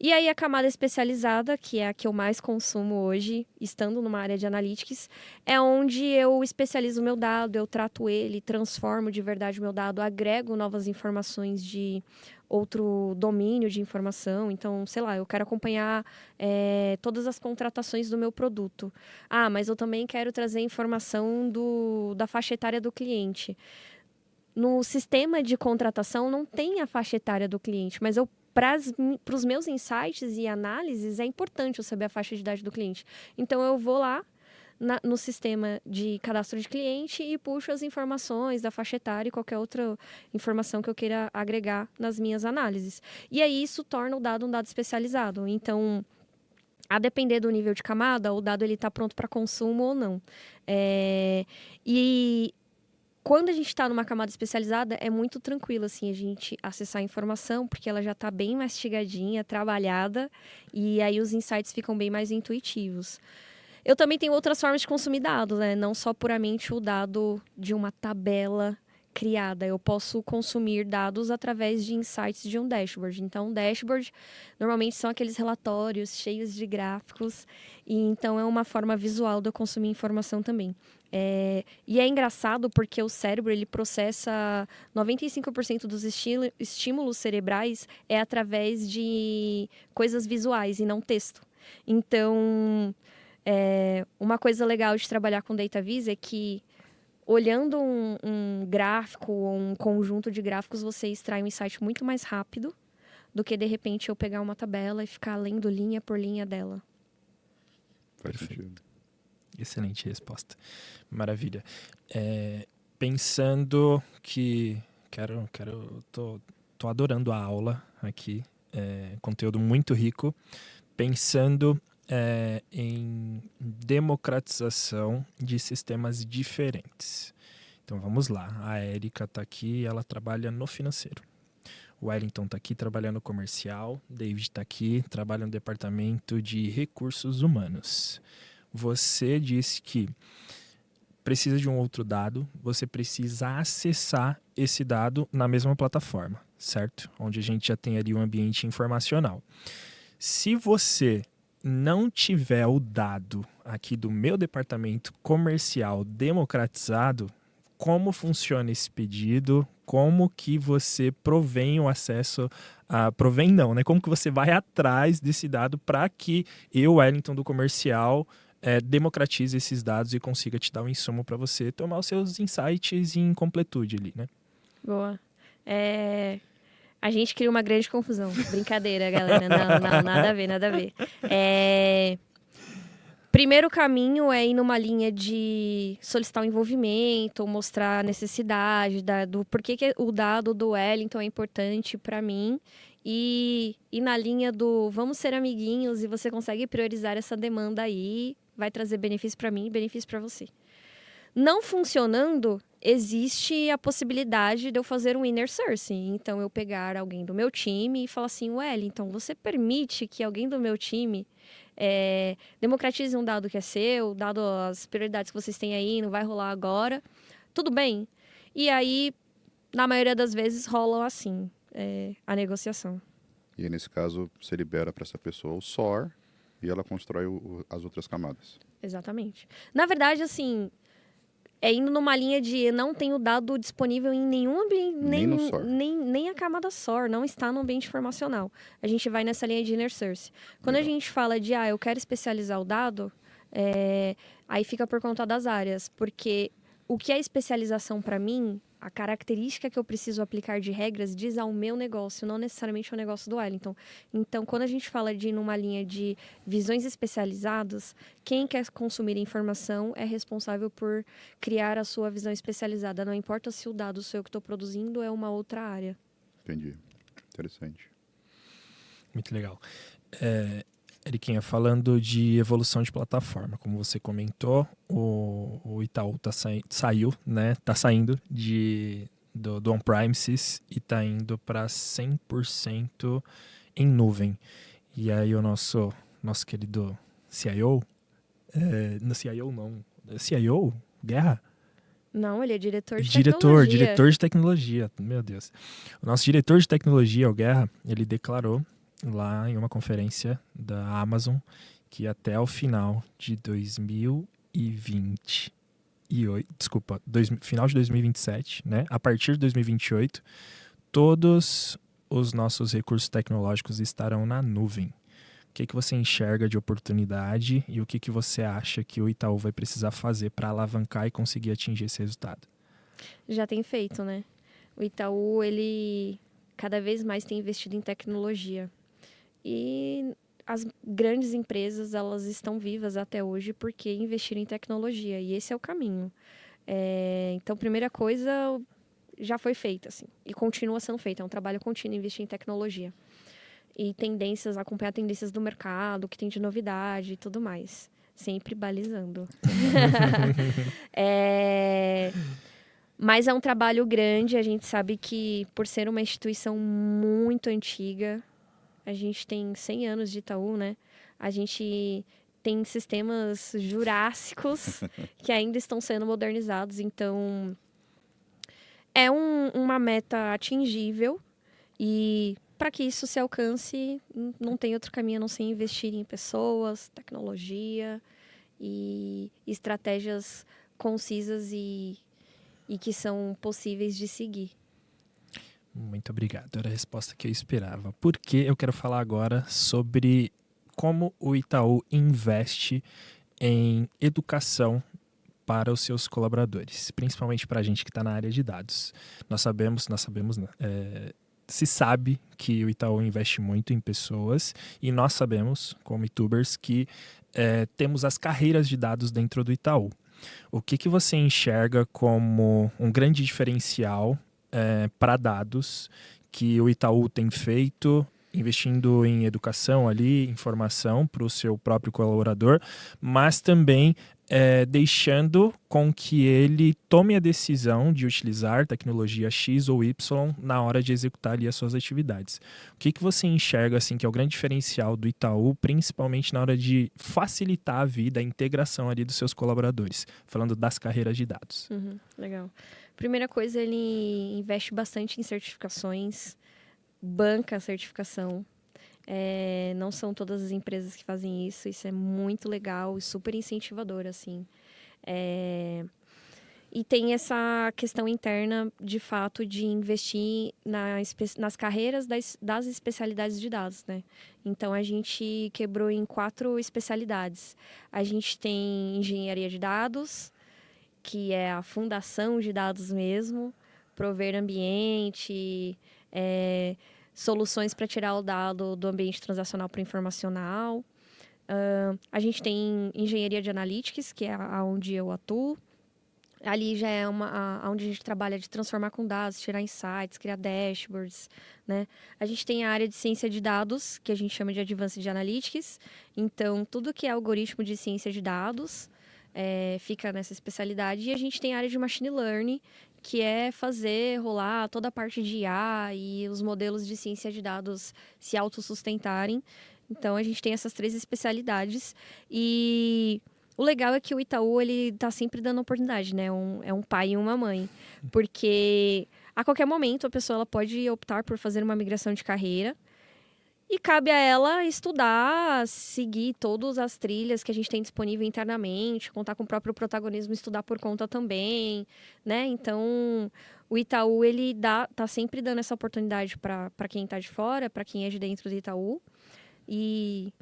E aí, a camada especializada, que é a que eu mais consumo hoje, estando numa área de analytics, é onde eu especializo o meu dado, eu trato ele, transformo de verdade o meu dado, agrego novas informações de outro domínio de informação. Então, sei lá, eu quero acompanhar todas as contratações do meu produto. Ah, mas eu também quero trazer informação da faixa etária do cliente. No sistema de contratação não tem a faixa etária do cliente, mas para os meus insights e análises, é importante eu saber a faixa de idade do cliente. Então, eu vou lá no sistema de cadastro de cliente e puxo as informações da faixa etária e qualquer outra informação que eu queira agregar nas minhas análises. E aí, isso torna o dado um dado especializado. Então, a depender do nível de camada, o dado está pronto para consumo ou não. E quando a gente está numa camada especializada, é muito tranquilo, assim, a gente acessar a informação, porque ela já está bem mastigadinha, trabalhada, e aí os insights ficam bem mais intuitivos. Eu também tenho outras formas de consumir dados, né? Não só puramente o dado de uma tabela criada. Eu posso consumir dados através de insights de um dashboard. Então, um dashboard normalmente são aqueles relatórios cheios de gráficos, e então é uma forma visual de eu consumir informação também. E é engraçado porque o cérebro ele processa 95% dos estímulos cerebrais através de coisas visuais e não texto. Então, uma coisa legal de trabalhar com Data Viz é que, olhando um gráfico ou um conjunto de gráficos, você extrai um insight muito mais rápido do que, de repente, eu pegar uma tabela e ficar lendo linha por linha dela. Faz sentido. Excelente resposta. Maravilha. Pensando que... Tô adorando a aula aqui. Conteúdo muito rico. Pensando em democratização de sistemas diferentes. Então, vamos lá. A Érica está aqui, ela trabalha no financeiro. O Wellington está aqui trabalhando no comercial. David está aqui, trabalha no departamento de recursos humanos. Você disse que precisa de um outro dado, você precisa acessar esse dado na mesma plataforma, certo? Onde a gente já tem ali um ambiente informacional. Se você não tiver o dado aqui do meu departamento comercial democratizado, como funciona esse pedido? Como que você provém o acesso provém não, né? Como que você vai atrás desse dado para que eu, Wellington do comercial, democratize esses dados e consiga te dar um insumo para você tomar os seus insights em completude ali, né? Boa. A gente cria uma grande confusão. Brincadeira, galera. Não, nada a ver, nada a ver. Primeiro caminho é ir numa linha de solicitar o envolvimento, mostrar a necessidade do porquê que o dado do Wellington é importante para mim. E na linha do vamos ser amiguinhos e você consegue priorizar essa demanda aí, vai trazer benefício para mim e benefício para você. Não funcionando, existe a possibilidade de eu fazer um inner sourcing. Então, eu pegar alguém do meu time e falar assim, Wellington, você permite que alguém do meu time democratize um dado que é seu, dado as prioridades que vocês têm aí, não vai rolar agora. Tudo bem? E aí, na maioria das vezes, rola assim, a negociação. E aí, nesse caso, você libera para essa pessoa o SOR e ela constrói as outras camadas. Exatamente. Na verdade, assim, é indo numa linha de não tenho dado disponível em nenhum ambiente, Nem no SOR. nem a camada SOR, não está no ambiente informacional. A gente vai nessa linha de inner source. Quando a gente fala de, eu quero especializar o dado, aí fica por conta das áreas, porque o que é especialização para mim, a característica que eu preciso aplicar de regras diz ao meu negócio, não necessariamente ao negócio do Wellington. Então, quando a gente fala de ir numa linha de visões especializadas, quem quer consumir informação é responsável por criar a sua visão especializada. Não importa se o dado sou eu que estou produzindo, é uma outra área. Entendi. Interessante. Muito legal. Eriquinha, falando de evolução de plataforma, como você comentou, o Itaú saiu, né? Tá saindo do on-premises e tá indo para 100% em nuvem. E aí o nosso querido CIO, não CIO não, CIO? Guerra? Não, ele é diretor de tecnologia. Diretor de tecnologia, meu Deus. O nosso diretor de tecnologia, o Guerra, ele declarou lá em uma conferência da Amazon que até o final de 2027, né? A partir de 2028, todos os nossos recursos tecnológicos estarão na nuvem. O que você enxerga de oportunidade e o que você acha que o Itaú vai precisar fazer para alavancar e conseguir atingir esse resultado? Já tem feito, né? O Itaú, ele cada vez mais tem investido em tecnologia. E as grandes empresas, elas estão vivas até hoje porque investiram em tecnologia. E esse é o caminho. Então, primeira coisa já foi feita, assim. E continua sendo feita. É um trabalho contínuo investir em tecnologia. E tendências, acompanhar tendências do mercado, o que tem de novidade e tudo mais. Sempre balizando. Mas é um trabalho grande. A gente sabe que, por ser uma instituição muito antiga, a gente tem 100 anos de Itaú, né? A gente tem sistemas jurássicos que ainda estão sendo modernizados. Então, é uma meta atingível. E para que isso se alcance, não tem outro caminho a não ser investir em pessoas, tecnologia e estratégias concisas e que são possíveis de seguir. Muito obrigado, era a resposta que eu esperava. Porque eu quero falar agora sobre como o Itaú investe em educação para os seus colaboradores, principalmente para a gente que está na área de dados. Nós sabemos, se sabe que o Itaú investe muito em pessoas e nós sabemos, como YouTubers, que temos as carreiras de dados dentro do Itaú. O que você enxerga como um grande diferencial para dados que o Itaú tem feito, investindo em educação ali, informação para o seu próprio colaborador, mas também deixando com que ele tome a decisão de utilizar tecnologia X ou Y na hora de executar ali as suas atividades. O que você enxerga assim, que é o grande diferencial do Itaú, principalmente na hora de facilitar a vida, a integração ali dos seus colaboradores, falando das carreiras de dados? Legal. Primeira coisa, ele investe bastante em certificações, banca a certificação. Não são todas as empresas que fazem isso. Isso é muito legal e super incentivador, assim. E tem essa questão interna, de fato, de investir nas carreiras das especialidades de dados, né? Então, a gente quebrou em 4 especialidades. A gente tem engenharia de dados, que é a fundação de dados mesmo, prover ambiente, soluções para tirar o dado do ambiente transacional para o informacional. A gente tem engenharia de analytics, que é onde eu atuo. Ali já é onde a gente trabalha de transformar com dados, tirar insights, criar dashboards, né? A gente tem a área de ciência de dados, que a gente chama de Advanced Analytics. Então, tudo que é algoritmo de ciência de dados fica nessa especialidade. E a gente tem a área de Machine Learning, que é fazer rolar toda a parte de IA e os modelos de ciência de dados se autossustentarem. Então, a gente tem essas 3 especialidades. E o legal é que o Itaú, ele tá sempre dando oportunidade, né? É um pai e uma mãe. Porque a qualquer momento a pessoa ela pode optar por fazer uma migração de carreira. E cabe a ela estudar, seguir todas as trilhas que a gente tem disponível internamente, contar com o próprio protagonismo, estudar por conta também, né? Então, o Itaú, ele tá sempre dando essa oportunidade para quem tá de fora, para quem é de dentro do Itaú. E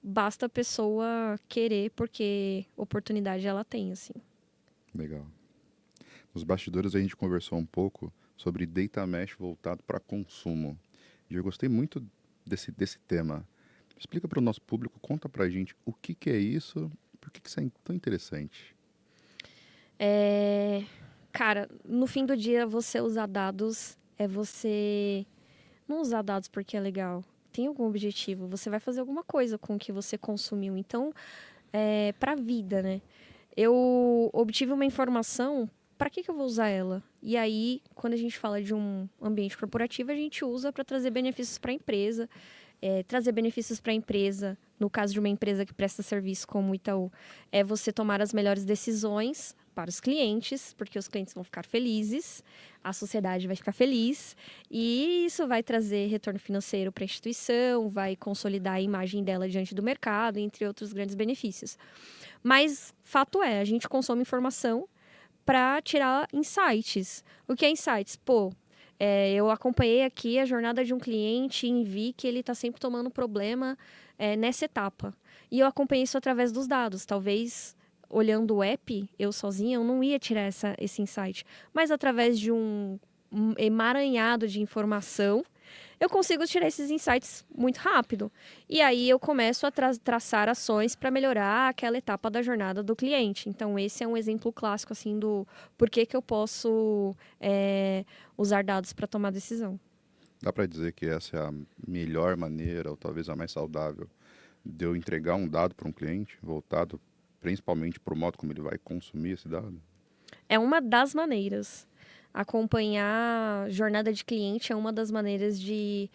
basta a pessoa querer, porque oportunidade ela tem, assim. Legal. Nos bastidores a gente conversou um pouco sobre data mesh voltado para consumo. E eu gostei muito desse tema. Explica para o nosso público, conta para a gente o que é isso, por que isso é tão interessante. Cara, no fim do dia, você usar dados é você não usar dados porque é legal. Tem algum objetivo, você vai fazer alguma coisa com o que você consumiu. Então, pra vida, né? Eu obtive uma informação, para que eu vou usar ela? E aí, quando a gente fala de um ambiente corporativo, a gente usa para trazer benefícios para a empresa. Trazer benefícios para a empresa, no caso de uma empresa que presta serviço como o Itaú, é você tomar as melhores decisões para os clientes, porque os clientes vão ficar felizes, a sociedade vai ficar feliz, e isso vai trazer retorno financeiro para a instituição, vai consolidar a imagem dela diante do mercado, entre outros grandes benefícios. Mas, fato é, a gente consome informação para tirar insights. O que é insights? Eu acompanhei aqui a jornada de um cliente e vi que ele está sempre tomando problema nessa etapa. E eu acompanhei isso através dos dados. Talvez, olhando o app, eu sozinha, eu não ia tirar esse insight. Mas através de um emaranhado de informação, eu consigo tirar esses insights muito rápido. E aí eu começo a traçar ações para melhorar aquela etapa da jornada do cliente. Então, esse é um exemplo clássico assim do porquê que eu posso usar dados para tomar decisão. Dá para dizer que essa é a melhor maneira, ou talvez a mais saudável, de eu entregar um dado para um cliente, voltado principalmente para o modo como ele vai consumir esse dado? É uma das maneiras. Acompanhar jornada de cliente é uma das maneiras de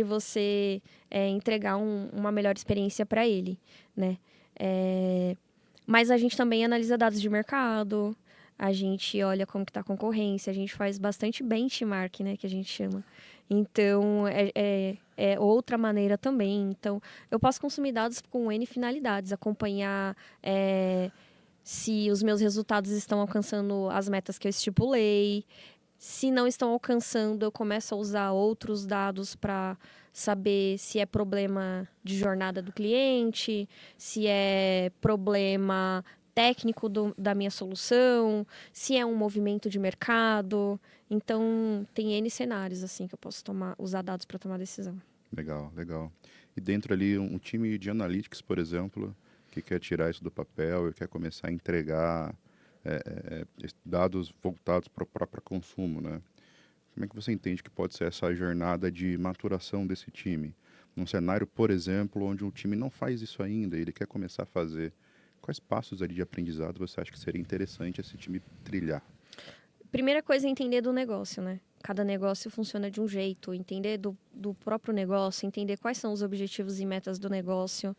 você entregar uma melhor experiência para ele, né? Mas a gente também analisa dados de mercado, a gente olha como que está a concorrência, a gente faz bastante benchmark, né, que a gente chama. Então, é outra maneira também. Então, eu posso consumir dados com N finalidades, acompanhar se os meus resultados estão alcançando as metas que eu estipulei. Se não estão alcançando, eu começo a usar outros dados para saber se é problema de jornada do cliente, se é problema técnico da minha solução, se é um movimento de mercado. Então, tem N cenários assim que eu posso usar dados para tomar decisão. Legal, legal. E dentro ali, um time de analytics, por exemplo, que quer tirar isso do papel e quer começar a entregar dados voltados para consumo, né? Como é que você entende que pode ser essa jornada de maturação desse time? Num cenário, por exemplo, onde o time não faz isso ainda e ele quer começar a fazer, quais passos ali de aprendizado você acha que seria interessante esse time trilhar? Primeira coisa é entender do negócio, né? Cada negócio funciona de um jeito, entender do próprio negócio, entender quais são os objetivos e metas do negócio,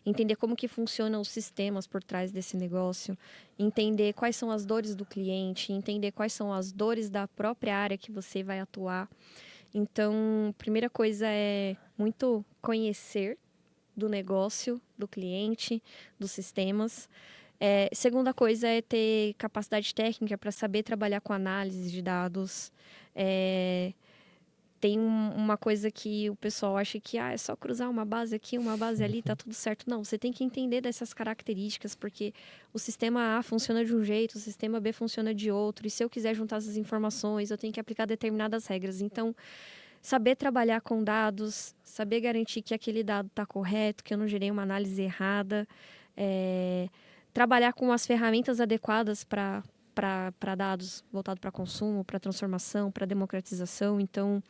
entender como que funcionam os sistemas por trás desse negócio, entender quais são as dores do cliente, entender quais são as dores da própria área que você vai atuar. Então, primeira coisa é muito conhecer do negócio, do cliente, dos sistemas. Segunda coisa é ter capacidade técnica para saber trabalhar com análise de dados. Tem uma coisa que o pessoal acha que é só cruzar uma base aqui, uma base ali, tá tudo certo. Não, você tem que entender dessas características, porque o sistema A funciona de um jeito, o sistema B funciona de outro, e se eu quiser juntar essas informações, eu tenho que aplicar determinadas regras. Então, saber trabalhar com dados, saber garantir que aquele dado está correto, que eu não gerei uma análise errada, trabalhar com as ferramentas adequadas para dados voltados para consumo, para transformação, para democratização. Então,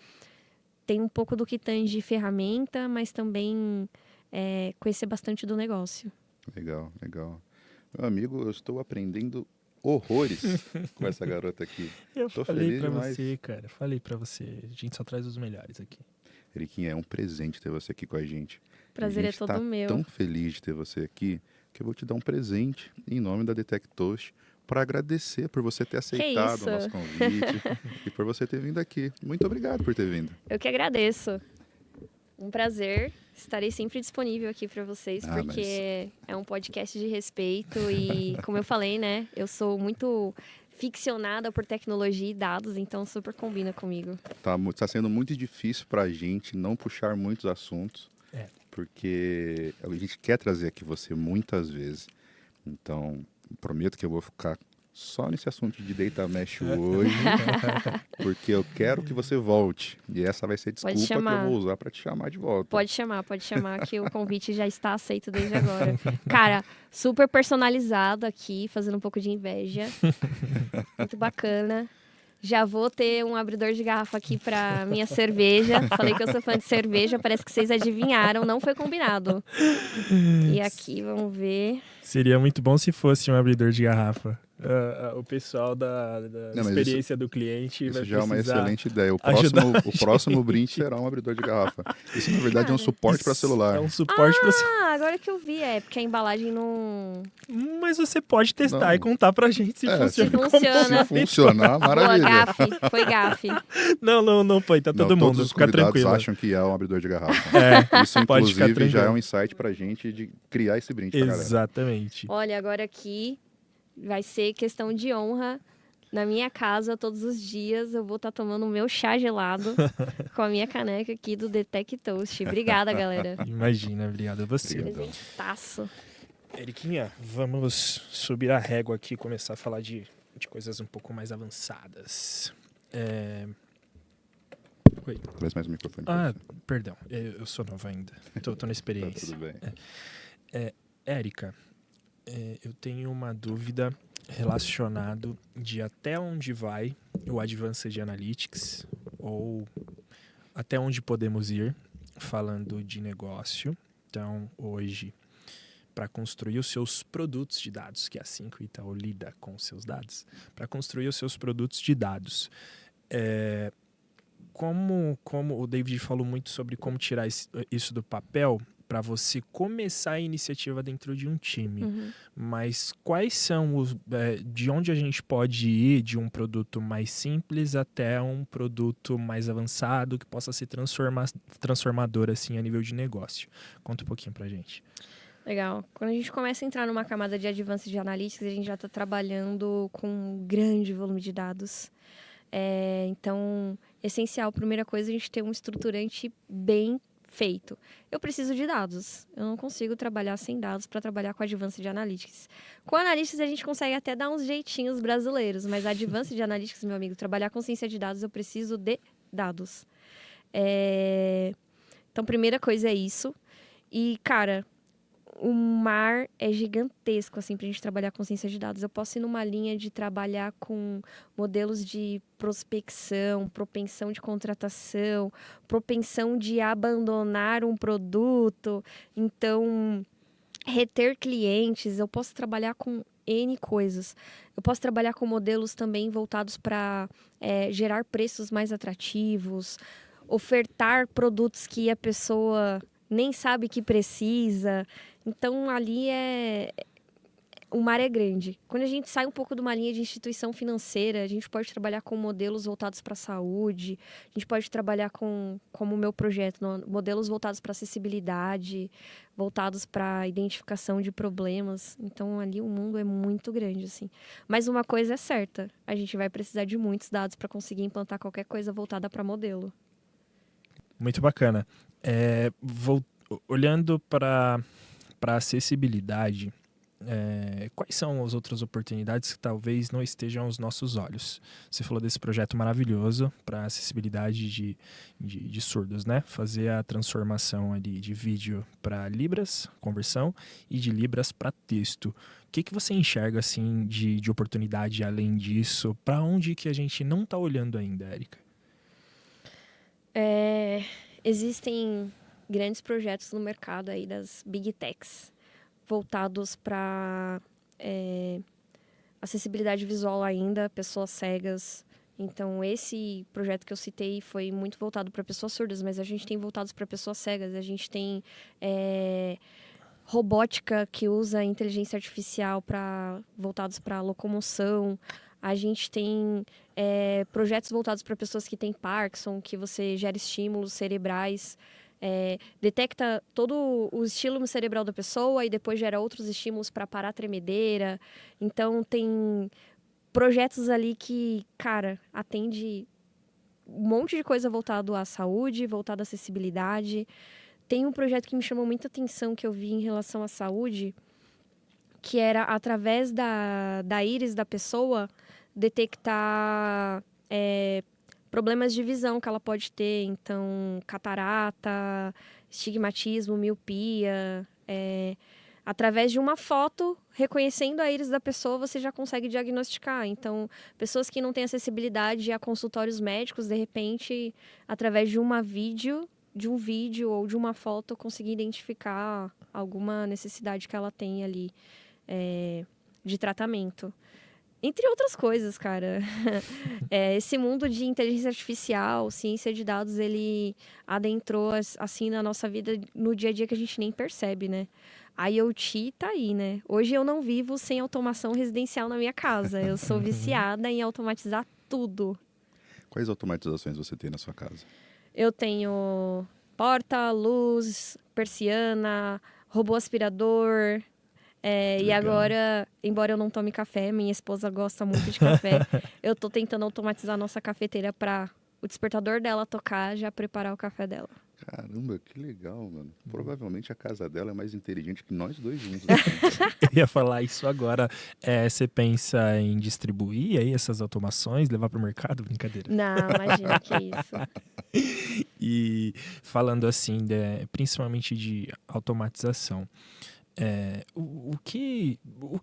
tem um pouco do que tange ferramenta, mas também conhecer bastante do negócio. Legal, legal. Meu amigo, eu estou aprendendo horrores com essa garota aqui. Eu Tô falei feliz pra demais. você, cara. Falei pra você. A gente só traz os melhores aqui. Eriquinha, é um presente ter você aqui com a gente. Prazer a gente é todo tá meu. tão feliz de ter você aqui que eu vou te dar um presente em nome da Detect Toast para agradecer por você ter aceitado o nosso convite e por você ter vindo aqui. Muito obrigado por ter vindo. Eu que agradeço. um prazer. Estarei sempre disponível aqui para vocês, porque é um podcast de respeito e, como eu falei, né? Eu sou muito ficcionada por tecnologia e dados, então super combina comigo. Tá sendo muito difícil pra gente não puxar muitos assuntos, porque a gente quer trazer aqui você muitas vezes. Então, prometo que eu vou ficar só nesse assunto de data mesh hoje, porque eu quero que você volte. E essa vai ser a desculpa que eu vou usar para te chamar de volta. Pode chamar, que o convite já está aceito desde agora. Cara, super personalizado aqui, fazendo um pouco de inveja. Muito bacana. Já vou ter um abridor de garrafa aqui para minha cerveja. Falei que eu sou fã de cerveja, parece que vocês adivinharam, não foi combinado. E aqui, vamos ver. Seria muito bom se fosse um abridor de garrafa. O pessoal da experiência do cliente vai precisar. Isso já é uma excelente ideia. O próximo brinde será um abridor de garrafa. Isso, na verdade, é um suporte para celular. É um suporte para celular. Agora que eu vi, porque a embalagem não... Mas você pode testar e contar pra gente se funciona. Se funciona. Se funcionar, maravilha. Boa, gafe. Foi gafe. Não foi. Tá todo mundo. Todos os Fica convidados tranquilo. acham que é um abridor de garrafa. Isso, pode ficar inclusive, tranquilo. já é um insight pra gente de criar esse brinde pra galera. Exatamente. Olha, agora aqui vai ser questão de honra. Na minha casa, todos os dias, eu vou estar tomando o meu chá gelado com a minha caneca aqui do The Tech Toast. Obrigada, galera. Imagina, obrigado a você. Presentaço. Eriquinha, vamos subir a régua aqui e começar a falar de coisas um pouco mais avançadas. Oi. Traz mais o microfone. Perdão, eu sou novo ainda. Tô na experiência. Tudo bem. Érica, eu tenho uma dúvida relacionado de até onde vai o Advanced Analytics, ou até onde podemos ir falando de negócio. Então, hoje, para construir os seus produtos de dados, que é assim que o Itaú lida com os seus dados, para construir os seus produtos de dados, como o David falou muito sobre como tirar isso do papel, para você começar a iniciativa dentro de um time. Mas quais são de onde a gente pode ir de um produto mais simples até um produto mais avançado que possa ser transformador assim, a nível de negócio? Conta um pouquinho pra gente. Legal. Quando a gente começa a entrar numa camada de Advanced Analytics, a gente já está trabalhando com um grande volume de dados. Então, essencial, primeira coisa, a gente ter um estruturante bem feito. Eu preciso de dados. Eu não consigo trabalhar sem dados para trabalhar com Advanced Analytics. Com Analytics, a gente consegue até dar uns jeitinhos brasileiros, mas Advanced Analytics, meu amigo, trabalhar com ciência de dados, eu preciso de dados. Então, primeira coisa é isso. E, cara, o mar é gigantesco, assim, pra gente trabalhar com ciência de dados. Eu posso ir numa linha de trabalhar com modelos de prospecção, propensão de contratação, propensão de abandonar um produto. Então, reter clientes, eu posso trabalhar com N coisas. Eu posso trabalhar com modelos também voltados para gerar preços mais atrativos, ofertar produtos que a pessoa nem sabe que precisa. Então, ali o mar é grande. Quando a gente sai um pouco de uma linha de instituição financeira, a gente pode trabalhar com modelos voltados para a saúde, a gente pode trabalhar como o meu projeto, modelos voltados para acessibilidade, voltados para identificação de problemas. Então, ali o mundo é muito grande, assim. Mas uma coisa é certa, a gente vai precisar de muitos dados para conseguir implantar qualquer coisa voltada para modelo. Muito bacana. Olhando para acessibilidade, quais são as outras oportunidades que talvez não estejam aos nossos olhos? Você falou desse projeto maravilhoso para acessibilidade de surdos, né? Fazer a transformação ali de vídeo para Libras, conversão, e de Libras para texto. O que você enxerga assim, de oportunidade além disso? Para onde que a gente não está olhando ainda, Érica? Existem grandes projetos no mercado aí das Big Techs, voltados para acessibilidade visual ainda, pessoas cegas. Então, esse projeto que eu citei foi muito voltado para pessoas surdas, mas a gente tem voltados para pessoas cegas. A gente tem robótica que usa inteligência artificial voltados para locomoção. A gente tem projetos voltados para pessoas que têm Parkinson, que você gera estímulos cerebrais. detecta todo o estímulo cerebral da pessoa e depois gera outros estímulos para parar a tremedeira. Então, tem projetos ali que, cara, atende um monte de coisa voltado à saúde, voltado à acessibilidade. Tem um projeto que me chamou muita atenção que eu vi em relação à saúde, que era através da íris da pessoa detectar problemas de visão que ela pode ter. Então, catarata, estigmatismo, miopia. Através de uma foto, reconhecendo a íris da pessoa, você já consegue diagnosticar. Então, pessoas que não têm acessibilidade a consultórios médicos, de repente, através de um vídeo ou de uma foto, conseguir identificar alguma necessidade que ela tem ali de tratamento. Entre outras coisas, cara. Esse mundo de inteligência artificial, ciência de dados, ele adentrou assim na nossa vida no dia a dia que a gente nem percebe, né? A IoT tá aí, né? Hoje eu não vivo sem automação residencial na minha casa. Eu sou viciada em automatizar tudo. Quais automatizações você tem na sua casa? Eu tenho porta, luz, persiana, robô aspirador. E agora, embora eu não tome café, minha esposa gosta muito de café, eu tô tentando automatizar a nossa cafeteira para o despertador dela tocar, já preparar o café dela. Caramba, que legal, mano. Provavelmente a casa dela é mais inteligente que nós dois juntos. Eu ia falar isso agora. Você pensa em distribuir aí essas automações, levar para o mercado? Brincadeira. Não, imagina que isso. E falando assim, principalmente de automatização, o que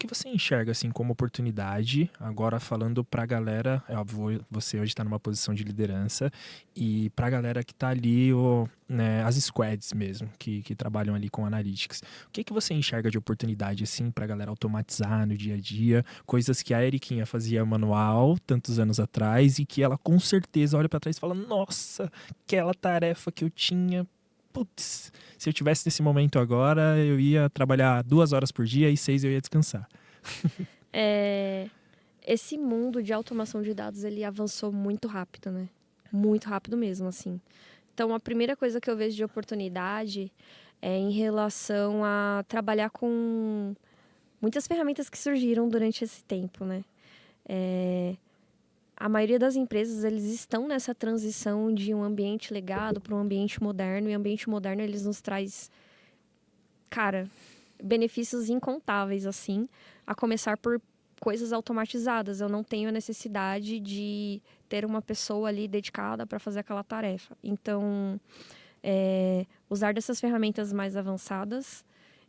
você enxerga assim como oportunidade, agora falando para a galera, é óbvio, você hoje está numa posição de liderança, e para a galera que está ali, né, as squads mesmo, que trabalham ali com analytics, o que você enxerga de oportunidade assim para a galera automatizar no dia a dia, coisas que a Eriquinha fazia manual tantos anos atrás e que ela com certeza olha para trás e fala, nossa, aquela tarefa que eu tinha, putz, se eu tivesse nesse momento agora, eu ia trabalhar 2 horas por dia e 6 eu ia descansar. Esse mundo de automação de dados, ele avançou muito rápido, né? Muito rápido mesmo, assim. Então, a primeira coisa que eu vejo de oportunidade é em relação a trabalhar com muitas ferramentas que surgiram durante esse tempo, né? A maioria das empresas, eles estão nessa transição de um ambiente legado para um ambiente moderno. E o ambiente moderno, eles nos traz, cara, benefícios incontáveis, assim. A começar por coisas automatizadas. Eu não tenho a necessidade de ter uma pessoa ali dedicada para fazer aquela tarefa. Então, usar dessas ferramentas mais avançadas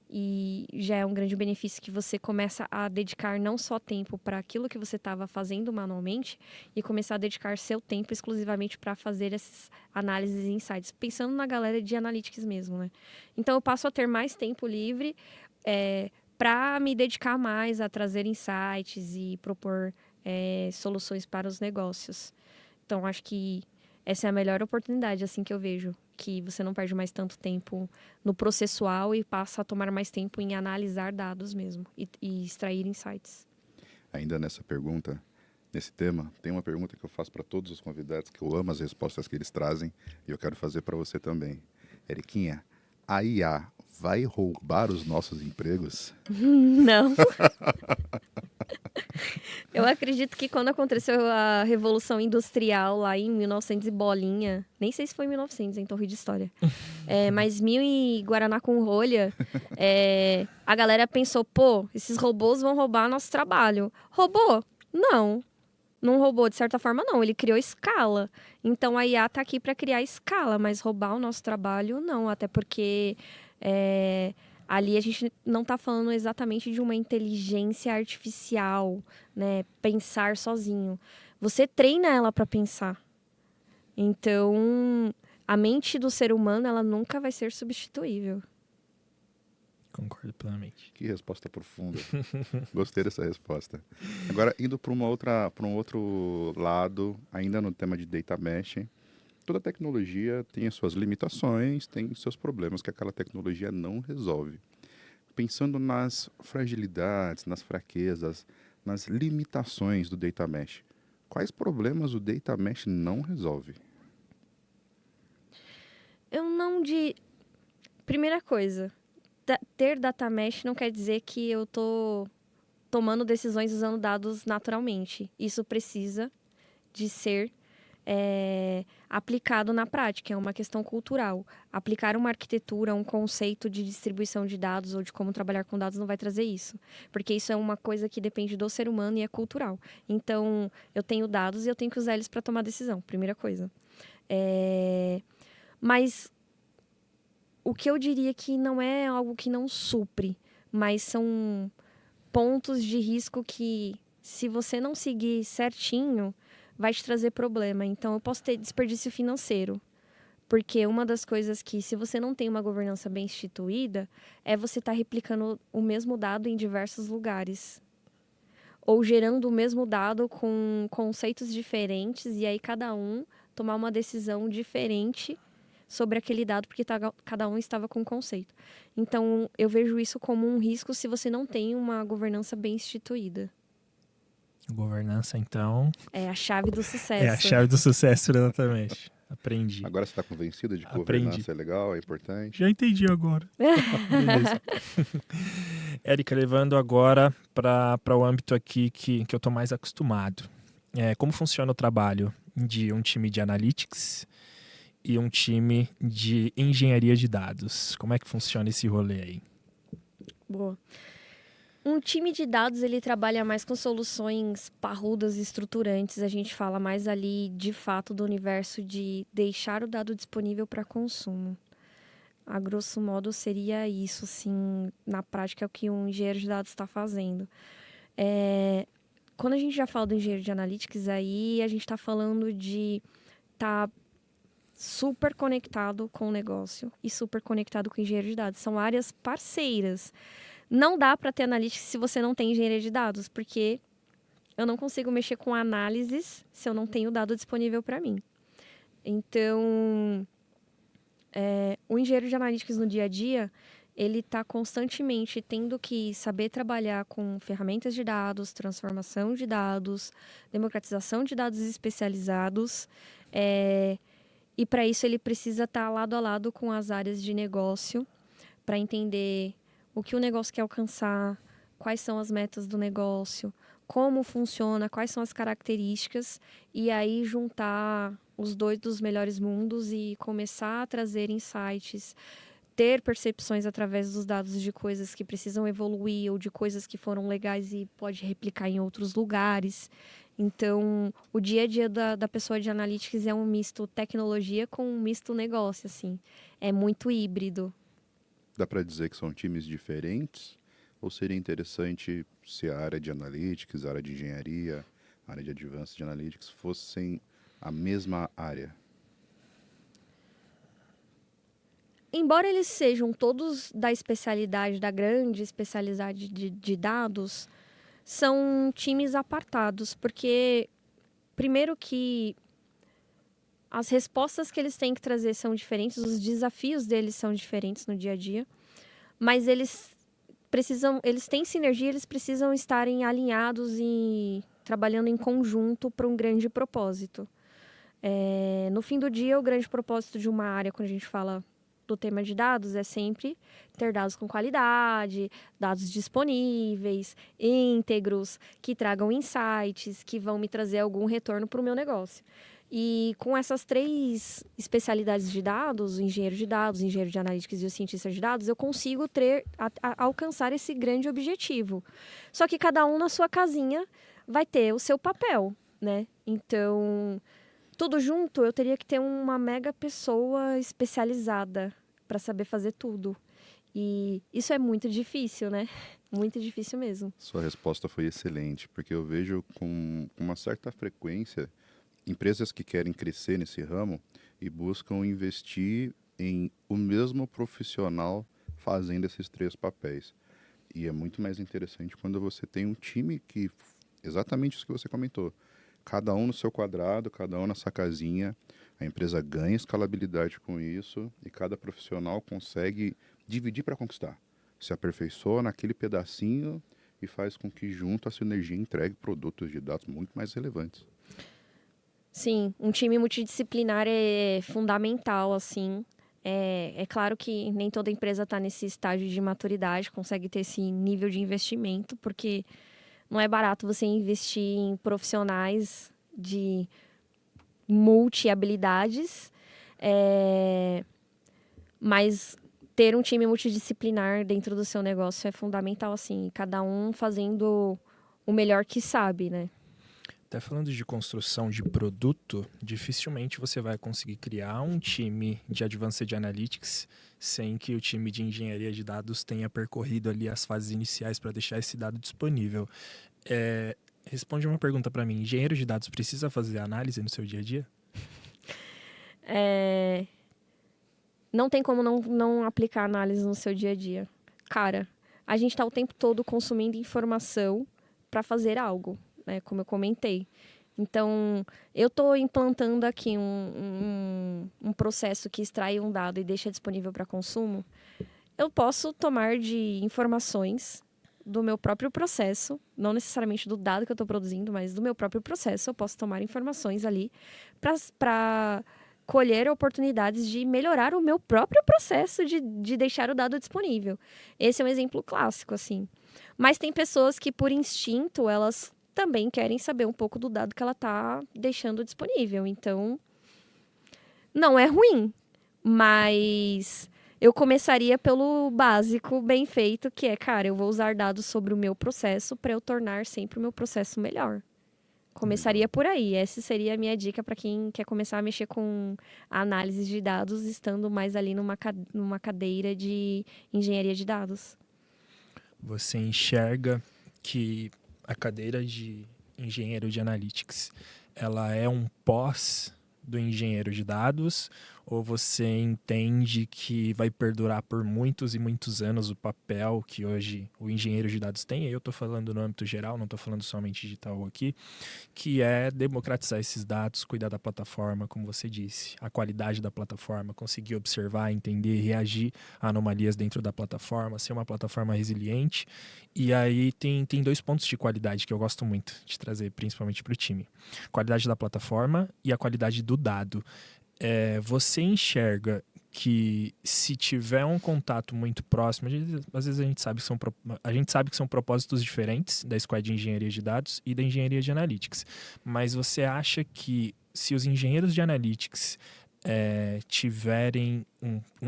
e já é um grande benefício que você começa a dedicar não só tempo para aquilo que você estava fazendo manualmente e começar a dedicar seu tempo exclusivamente para fazer essas análises e insights, pensando na galera de analytics mesmo, né? Então, eu passo a ter mais tempo livre para me dedicar mais a trazer insights e propor soluções para os negócios. Então, acho que essa é a melhor oportunidade, assim, que eu vejo. Que você não perde mais tanto tempo no processual e passa a tomar mais tempo em analisar dados mesmo e extrair insights. Ainda nessa pergunta, nesse tema, tem uma pergunta que eu faço para todos os convidados, que eu amo as respostas que eles trazem, e eu quero fazer para você também. Eriquinha, a IA vai roubar os nossos empregos? Não. Eu acredito que quando aconteceu a Revolução Industrial lá em 1900 e bolinha, nem sei se foi em 1900, em Torre de História, mas 1000 e Guaraná com rolha, a galera pensou, pô, esses robôs vão roubar nosso trabalho. Roubou? Não. Não roubou, de certa forma, não. Ele criou escala. Então, a IA tá aqui para criar escala, mas roubar o nosso trabalho, não. Até porque ali a gente não está falando exatamente de uma inteligência artificial, né? Pensar sozinho. Você treina ela para pensar. Então, a mente do ser humano, ela nunca vai ser substituível. Concordo plenamente. Que resposta profunda. Gostei dessa resposta. Agora, indo para um outro lado, ainda no tema de data mesh, toda tecnologia tem as suas limitações, tem seus problemas que aquela tecnologia não resolve. Pensando nas fragilidades, nas fraquezas, nas limitações do data mesh, quais problemas o data mesh não resolve? Eu não de... Primeira coisa, ter data mesh não quer dizer que eu tô tomando decisões usando dados naturalmente. Isso precisa de ser aplicado na prática, é uma questão cultural. Aplicar uma arquitetura, um conceito de distribuição de dados ou de como trabalhar com dados não vai trazer isso. Porque isso é uma coisa que depende do ser humano e é cultural. Então, eu tenho dados e eu tenho que usar eles para tomar decisão, primeira coisa. Mas o que eu diria que não é algo que não supre, mas são pontos de risco que, se você não seguir certinho, vai te trazer problema. Então, eu posso ter desperdício financeiro. Porque uma das coisas que, se você não tem uma governança bem instituída, é você estar replicando o mesmo dado em diversos lugares. Ou gerando o mesmo dado com conceitos diferentes, e aí cada um tomar uma decisão diferente sobre aquele dado, porque cada um estava com um conceito. Então, eu vejo isso como um risco se você não tem uma governança bem instituída. Governança, então... É a chave do sucesso. É a chave do sucesso, exatamente. Aprendi. Agora você está convencido de que Aprendi. governança é legal, é importante? Já entendi agora. Beleza. Érica, levando agora para o âmbito aqui que eu estou mais acostumado. Como funciona o trabalho de um time de analytics e um time de engenharia de dados? Como é que funciona esse rolê aí? Boa. Um time de dados, ele trabalha mais com soluções parrudas e estruturantes. A gente fala mais ali, de fato, do universo de deixar o dado disponível para consumo. A grosso modo, seria isso, assim, na prática, é o que um engenheiro de dados está fazendo. Quando a gente já fala do engenheiro de analytics, aí a gente está falando de estar super conectado com o negócio e super conectado com o engenheiro de dados. São áreas parceiras. Não dá para ter analytics se você não tem engenharia de dados, porque eu não consigo mexer com análises se eu não tenho dado disponível para mim. Então, o engenheiro de analytics no dia a dia, ele está constantemente tendo que saber trabalhar com ferramentas de dados, transformação de dados, democratização de dados especializados. E para isso ele precisa estar lado a lado com as áreas de negócio para entender o que o negócio quer alcançar, quais são as metas do negócio, como funciona, quais são as características, e aí juntar os dois dos melhores mundos e começar a trazer insights, ter percepções através dos dados de coisas que precisam evoluir ou de coisas que foram legais e pode replicar em outros lugares. Então, o dia a dia da pessoa de analytics é um misto tecnologia com um misto negócio, assim. É muito híbrido. Dá para dizer que são times diferentes? Ou seria interessante se a área de analytics, a área de engenharia, a área de advanced analytics fossem a mesma área? Embora eles sejam todos da especialidade, da grande especialidade de dados, são times apartados, porque, primeiro que as respostas que eles têm que trazer são diferentes, os desafios deles são diferentes no dia a dia, mas eles têm sinergia, eles precisam estarem alinhados e trabalhando em conjunto para um grande propósito. No fim do dia, o grande propósito de uma área, quando a gente fala do tema de dados, é sempre ter dados com qualidade, dados disponíveis, íntegros, que tragam insights, que vão me trazer algum retorno para o meu negócio. E com essas 3 especialidades de dados, o engenheiro de analytics e o cientista de dados, eu consigo alcançar esse grande objetivo. Só que cada um na sua casinha vai ter o seu papel, né? Então, tudo junto, eu teria que ter uma mega pessoa especializada para saber fazer tudo. E isso é muito difícil, né? Muito difícil mesmo. Sua resposta foi excelente, porque eu vejo com uma certa frequência empresas que querem crescer nesse ramo e buscam investir em o mesmo profissional fazendo esses 3 papéis. E é muito mais interessante quando você tem um time que, exatamente isso que você comentou, cada um no seu quadrado, cada um na sua casinha, a empresa ganha escalabilidade com isso e cada profissional consegue dividir para conquistar. Se aperfeiçoa naquele pedacinho e faz com que junto a sinergia entregue produtos de dados muito mais relevantes. Sim, um time multidisciplinar é fundamental, assim. É claro que nem toda empresa está nesse estágio de maturidade, consegue ter esse nível de investimento, porque não é barato você investir em profissionais de multi-habilidades, mas ter um time multidisciplinar dentro do seu negócio é fundamental, assim, cada um fazendo o melhor que sabe, né? Até falando de construção de produto, dificilmente você vai conseguir criar um time de Advanced Analytics sem que o time de engenharia de dados tenha percorrido ali as fases iniciais para deixar esse dado disponível. Responde uma pergunta para mim. Engenheiro de dados precisa fazer análise no seu dia a dia? Não tem como não aplicar análise no seu dia a dia. Cara, a gente está o tempo todo consumindo informação para fazer algo, né? Como eu comentei. Então, eu estou implantando aqui um processo que extrai um dado e deixa disponível para consumo. Eu posso tomar de informações do meu próprio processo, não necessariamente do dado que eu estou produzindo, mas do meu próprio processo. Eu posso tomar informações ali para colher oportunidades de melhorar o meu próprio processo de deixar o dado disponível. Esse é um exemplo clássico, assim. Mas tem pessoas que, por instinto, elas também querem saber um pouco do dado que ela está deixando disponível. Então, não é ruim, mas eu começaria pelo básico, bem feito, que é, cara, eu vou usar dados sobre o meu processo para eu tornar sempre o meu processo melhor. Começaria por aí. Essa seria a minha dica para quem quer começar a mexer com análise de dados, estando mais ali numa cadeira de engenharia de dados. Você enxerga que a cadeira de engenheiro de analytics, ela é um pós do engenheiro de dados, ou você entende que vai perdurar por muitos e muitos anos o papel que hoje o engenheiro de dados tem? Eu estou falando no âmbito geral, não estou falando somente de Itaú aqui, que é democratizar esses dados, cuidar da plataforma, como você disse, a qualidade da plataforma, conseguir observar, entender, reagir a anomalias dentro da plataforma, ser uma plataforma resiliente. E aí tem 2 pontos de qualidade que eu gosto muito de trazer, principalmente para o time. Qualidade da plataforma e a qualidade do dado. Você enxerga que se tiver um contato muito próximo, às vezes a gente sabe que são propósitos diferentes da squad de engenharia de dados e da engenharia de analytics, mas você acha que se os engenheiros de analytics tiverem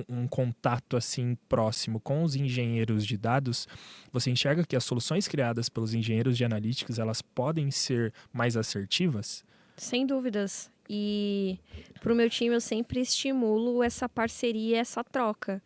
um contato assim próximo com os engenheiros de dados, você enxerga que as soluções criadas pelos engenheiros de analytics, elas podem ser mais assertivas? Sem dúvidas. E para o meu time eu sempre estimulo essa parceria, essa troca.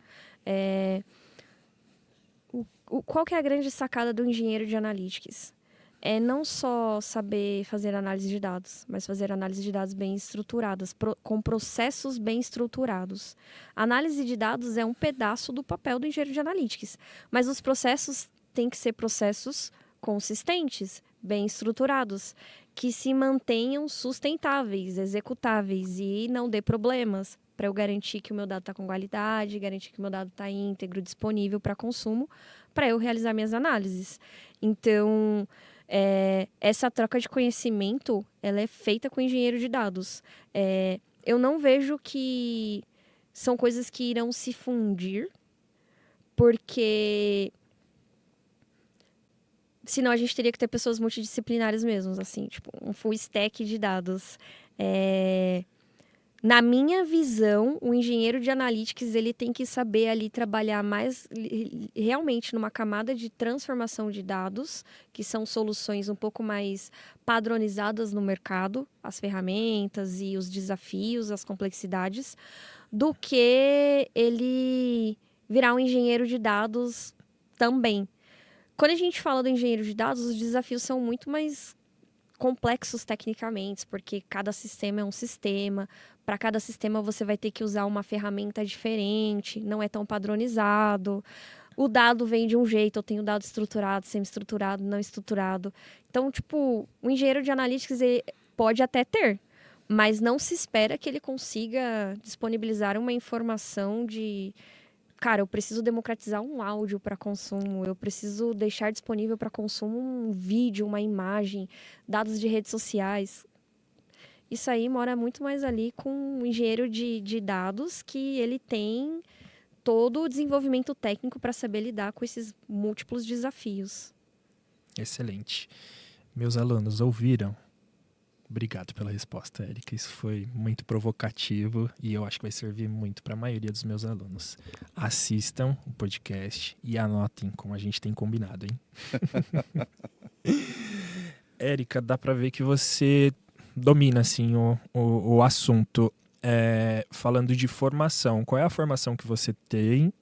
Qual que é a grande sacada do engenheiro de analytics? É não só saber fazer análise de dados, mas fazer análise de dados bem estruturadas, com processos bem estruturados. A análise de dados é um pedaço do papel do engenheiro de analytics, mas os processos têm que ser processos consistentes, bem estruturados, que se mantenham sustentáveis, executáveis e não dê problemas, para eu garantir que o meu dado está com qualidade, garantir que o meu dado está íntegro, disponível para consumo, para eu realizar minhas análises. Então, essa troca de conhecimento, ela é feita com o engenheiro de dados. Eu não vejo que são coisas que irão se fundir, porque senão a gente teria que ter pessoas multidisciplinares mesmo, assim, tipo, um full stack de dados. Na minha visão, o engenheiro de analytics, ele tem que saber ali trabalhar mais realmente numa camada de transformação de dados, que são soluções um pouco mais padronizadas no mercado, as ferramentas e os desafios, as complexidades, do que ele virar um engenheiro de dados também. Quando a gente fala do engenheiro de dados, os desafios são muito mais complexos tecnicamente, porque cada sistema é um sistema. Para cada sistema você vai ter que usar uma ferramenta diferente, não é tão padronizado. O dado vem de um jeito, eu tenho dado estruturado, semi-estruturado, não estruturado. Então, tipo, o engenheiro de analytics ele pode até ter, mas não se espera que ele consiga disponibilizar uma informação de... Cara, eu preciso democratizar um áudio para consumo, eu preciso deixar disponível para consumo um vídeo, uma imagem, dados de redes sociais. Isso aí mora muito mais ali com um engenheiro de dados que ele tem todo o desenvolvimento técnico para saber lidar com esses múltiplos desafios. Excelente. Meus alunos ouviram? Obrigado pela resposta, Érica. Isso foi muito provocativo e eu acho que vai servir muito para a maioria dos meus alunos. Assistam o podcast e anotem como a gente tem combinado, hein? Érica, dá para ver que você domina assim, o assunto. Falando de formação, qual é a formação que você tem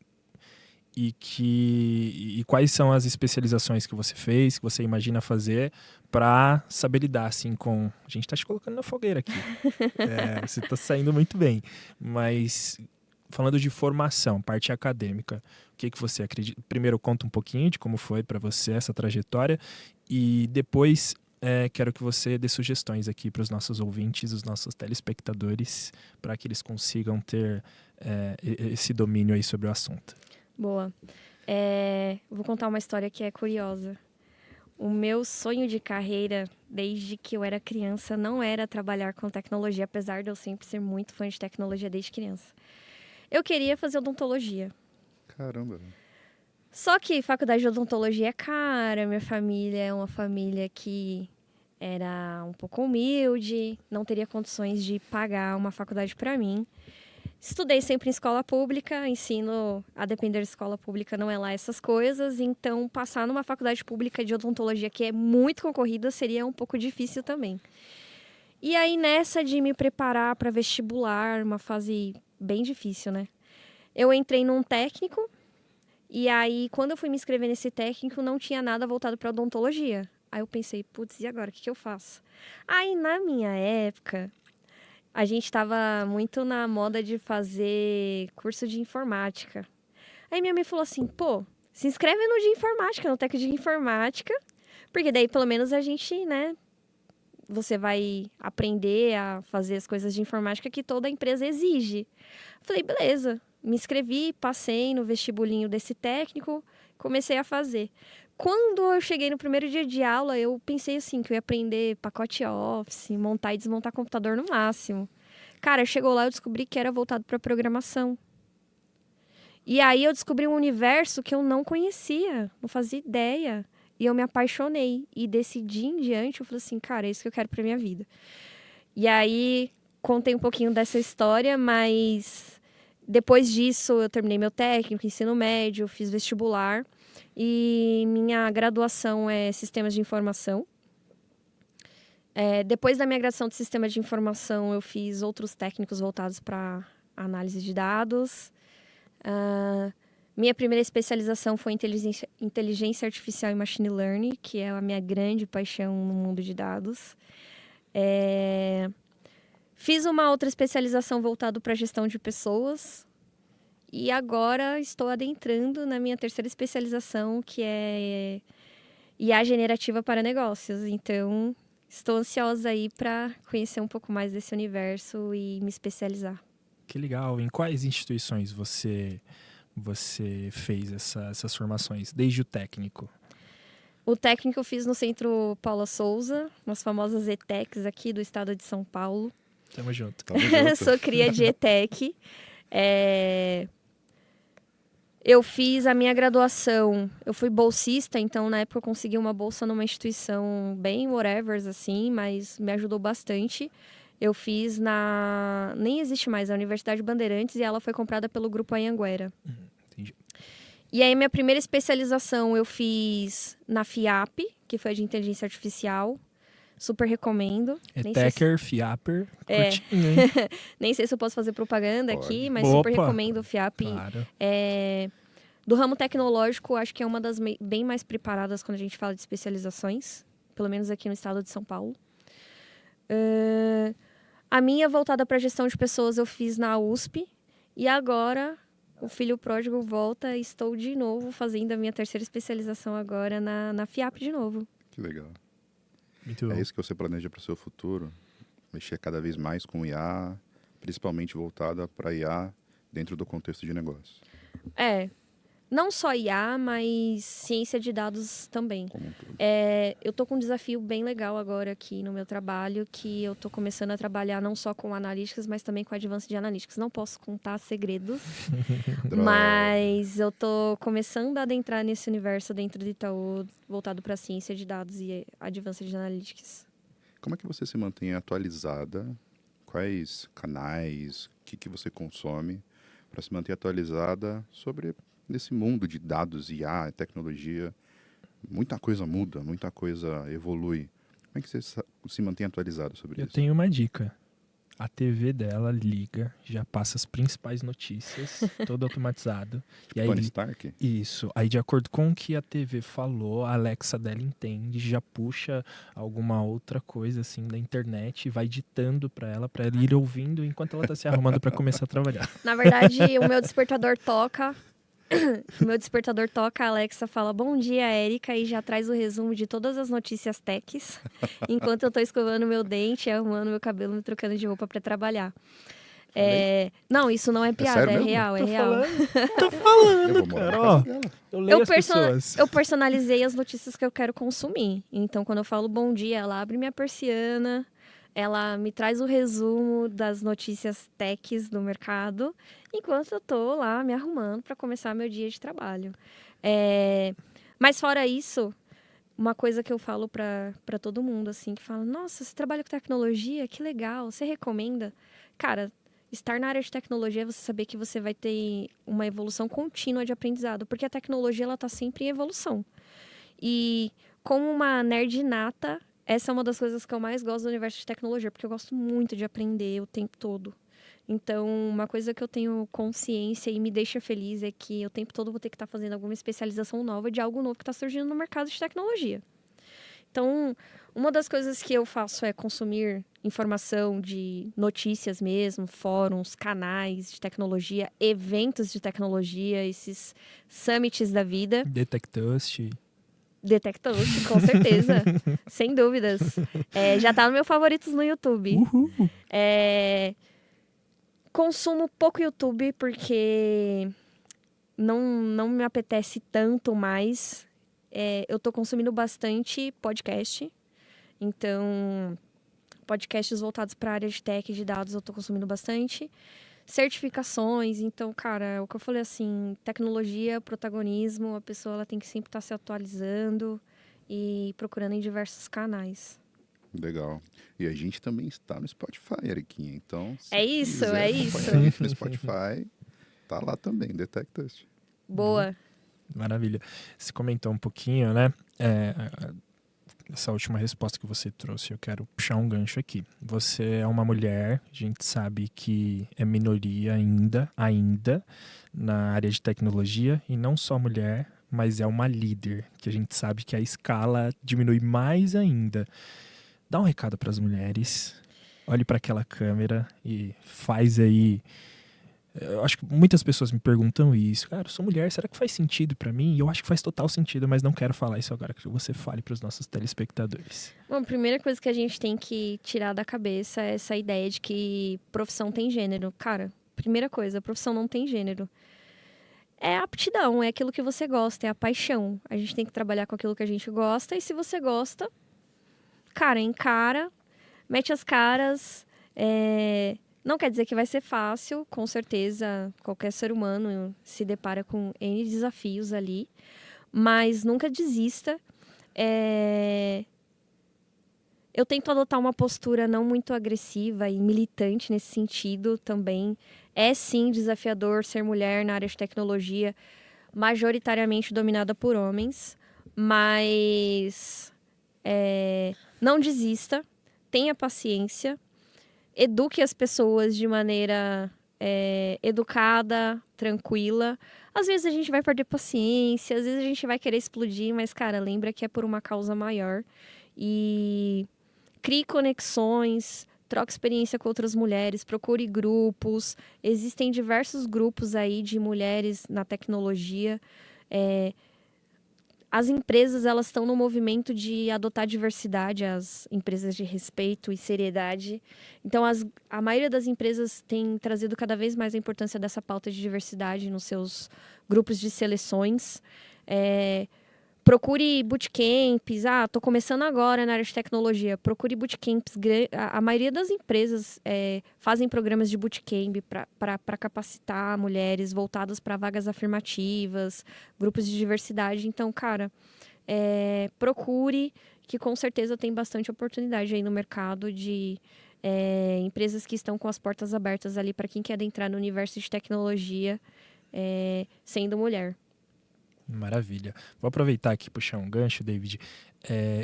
e quais são as especializações que você fez, que você imagina fazer para saber lidar assim com... A gente está te colocando na fogueira aqui. Você está saindo muito bem. Mas falando de formação, parte acadêmica, o que você acredita? Primeiro conta um pouquinho de como foi para você essa trajetória e depois quero que você dê sugestões aqui para os nossos ouvintes, os nossos telespectadores, para que eles consigam ter esse domínio aí sobre o assunto. Boa. Vou contar uma história que é curiosa. O meu sonho de carreira, desde que eu era criança, não era trabalhar com tecnologia, apesar de eu sempre ser muito fã de tecnologia desde criança. Eu queria fazer odontologia. Caramba. Só que faculdade de odontologia é cara, minha família é uma família que era um pouco humilde, não teria condições de pagar uma faculdade para mim. Estudei sempre em escola pública, ensino a depender de escola pública, não é lá essas coisas. Então, passar numa faculdade pública de odontologia, que é muito concorrida, seria um pouco difícil também. E aí, nessa de me preparar para vestibular, uma fase bem difícil, né? Eu entrei num técnico, e aí, quando eu fui me inscrever nesse técnico, não tinha nada voltado para odontologia. Aí eu pensei, putz, e agora? O que eu faço? Aí, na minha época... A gente estava muito na moda de fazer curso de informática. Aí minha mãe falou assim, pô, se inscreve no de informática, no técnico de informática, porque daí pelo menos a gente, né, você vai aprender a fazer as coisas de informática que toda empresa exige. Falei, beleza, me inscrevi, passei no vestibulinho desse técnico, comecei a fazer. Quando eu cheguei no primeiro dia de aula, eu pensei assim, que eu ia aprender pacote Office, montar e desmontar computador no máximo. Cara, chegou lá, eu descobri que era voltado para programação. E aí eu descobri um universo que eu não conhecia, não fazia ideia. E eu me apaixonei. E decidi em diante, eu falei assim, cara, é isso que eu quero pra minha vida. E aí, contei um pouquinho dessa história, mas depois disso eu terminei meu técnico, ensino médio, fiz vestibular. E minha graduação é Sistemas de Informação. Depois da minha graduação de Sistemas de Informação, eu fiz outros técnicos voltados para análise de dados. Minha primeira especialização foi em Inteligência Artificial e Machine Learning, que é a minha grande paixão no mundo de dados. Fiz uma outra especialização voltada para gestão de pessoas. E agora estou adentrando na minha terceira especialização, que é IA generativa para negócios. Então, estou ansiosa aí para conhecer um pouco mais desse universo e me especializar. Que legal. Em quais instituições você fez essas formações, desde o técnico? O técnico eu fiz no Centro Paula Souza, nas famosas ETECs aqui do estado de São Paulo. Tamo junto. Sou cria de ETEC. Eu fiz a minha graduação, eu fui bolsista, então na época eu consegui uma bolsa numa instituição bem whatever, assim, mas me ajudou bastante. Eu fiz nem existe mais, a Universidade Bandeirantes, e ela foi comprada pelo Grupo Anhanguera. Entendi. E aí minha primeira especialização eu fiz na FIAP, que foi de Inteligência Artificial. Super recomendo. ETECer, FIAPer, curtinho, hein? Nem sei se eu posso fazer propaganda aqui, mas Opa, super recomendo o FIAP. Claro. Do ramo tecnológico, acho que é uma das bem mais preparadas quando a gente fala de especializações, pelo menos aqui no estado de São Paulo. A minha voltada para gestão de pessoas eu fiz na USP, e agora o filho pródigo volta e estou de novo fazendo a minha terceira especialização agora na FIAP de novo. Que legal. Muito bom. É isso que você planeja para o seu futuro? Mexer cada vez mais com IA, principalmente voltada para IA dentro do contexto de negócio. Não só IA, mas ciência de dados também. Como um todo. Eu tô com um desafio bem legal agora aqui no meu trabalho, que eu tô começando a trabalhar não só com analytics, mas também com Advanced Analytics. Não posso contar segredos, Droga. mas eu tô começando a adentrar nesse universo dentro do Itaú, voltado para ciência de dados e Advanced Analytics. Como é que você se mantém atualizada? Quais canais, o que você consome para se manter atualizada sobre esse mundo de dados, IA, tecnologia? Muita coisa muda, muita coisa evolui. Como é que você se mantém atualizado sobre Eu isso? tenho uma dica. A TV dela liga, já passa as principais notícias, todo automatizado. E aí, Tony Stark? isso. Aí, de acordo com o que a TV falou, a Alexa dela entende, já puxa alguma outra coisa assim da internet e vai ditando para ela ir ouvindo enquanto ela tá se arrumando para começar a trabalhar. Na verdade, o meu despertador toca. A Alexa fala bom dia, Érica, e já traz o resumo de todas as notícias techs, enquanto eu tô escovando meu dente, arrumando meu cabelo, me trocando de roupa para trabalhar. Não, isso não é piada, sério é mesmo? real, é real. Tô Eu falando, vou morar cara. na Ó, casa dela. eu leio as pessoas. Eu personalizei as notícias que eu quero consumir. Então, quando eu falo bom dia, ela abre minha persiana, ela me traz o resumo das notícias techs do mercado, enquanto eu tô lá me arrumando para começar meu dia de trabalho. Mas fora isso, uma coisa que eu falo para todo mundo, assim, que fala, nossa, você trabalha com tecnologia? Que legal, você recomenda? Cara, estar na área de tecnologia é você saber que você vai ter uma evolução contínua de aprendizado, porque a tecnologia, ela tá sempre em evolução. E como uma nerd nata, essa é uma das coisas que eu mais gosto do universo de tecnologia, porque eu gosto muito de aprender o tempo todo. Então, uma coisa que eu tenho consciência e me deixa feliz é que o tempo todo vou ter que estar fazendo alguma especialização nova de algo novo que está surgindo no mercado de tecnologia. Então, uma das coisas que eu faço é consumir informação de notícias mesmo, fóruns, canais de tecnologia, eventos de tecnologia, esses summits da vida. Detectust. Detectust, com certeza. Sem dúvidas. Já tá no meu favoritos no YouTube. Uhul. Consumo pouco YouTube porque não me apetece tanto mais. Eu tô consumindo bastante podcast. Então, podcasts voltados para a área de tech e de dados eu tô consumindo bastante. Certificações, então, cara, é o que eu falei assim, tecnologia, protagonismo, a pessoa ela tem que sempre estar se atualizando e procurando em diversos canais. Legal. E a gente também está no Spotify, Eriquinha. Então, se É isso, quiser é acompanhar isso. a gente no Spotify, tá lá também, Detectust. Boa. Maravilha. Você comentou um pouquinho, né? Essa última resposta que você trouxe, eu quero puxar um gancho aqui. Você é uma mulher, a gente sabe que é minoria ainda na área de tecnologia, e não só mulher, mas é uma líder, que a gente sabe que a escala diminui mais ainda. Dá um recado para as mulheres, olhe para aquela câmera e faz aí. Eu acho que muitas pessoas me perguntam isso. Cara, eu sou mulher, será que faz sentido pra mim? E eu acho que faz total sentido, mas não quero falar isso agora, que você fale pros nossos telespectadores. Bom, a primeira coisa que a gente tem que tirar da cabeça é essa ideia de que profissão tem gênero. Cara, primeira coisa, profissão não tem gênero. É a aptidão, é aquilo que você gosta, é a paixão. A gente tem que trabalhar com aquilo que a gente gosta, e se você gosta, cara, encara, mete as caras. Não quer dizer que vai ser fácil, com certeza qualquer ser humano se depara com N desafios ali, mas nunca desista. Eu tento adotar uma postura não muito agressiva e militante nesse sentido também. É sim desafiador ser mulher na área de tecnologia, majoritariamente dominada por homens, mas não desista, tenha paciência, eduque as pessoas de maneira educada, tranquila. Às vezes a gente vai perder paciência, às vezes a gente vai querer explodir, mas, cara, lembra que é por uma causa maior. E crie conexões, troque experiência com outras mulheres, procure grupos. Existem diversos grupos aí de mulheres na tecnologia. as empresas, elas estão no movimento de adotar diversidade, as empresas de respeito e seriedade. Então, a maioria das empresas tem trazido cada vez mais a importância dessa pauta de diversidade nos seus grupos de seleções. Procure bootcamps. Tô começando agora na área de tecnologia. Procure bootcamps. A maioria das empresas fazem programas de bootcamp para capacitar mulheres voltados para vagas afirmativas, grupos de diversidade. Então, cara, procure, que com certeza tem bastante oportunidade aí no mercado de empresas que estão com as portas abertas ali para quem quer adentrar no universo de tecnologia sendo mulher. Maravilha. Vou aproveitar aqui e puxar um gancho, David.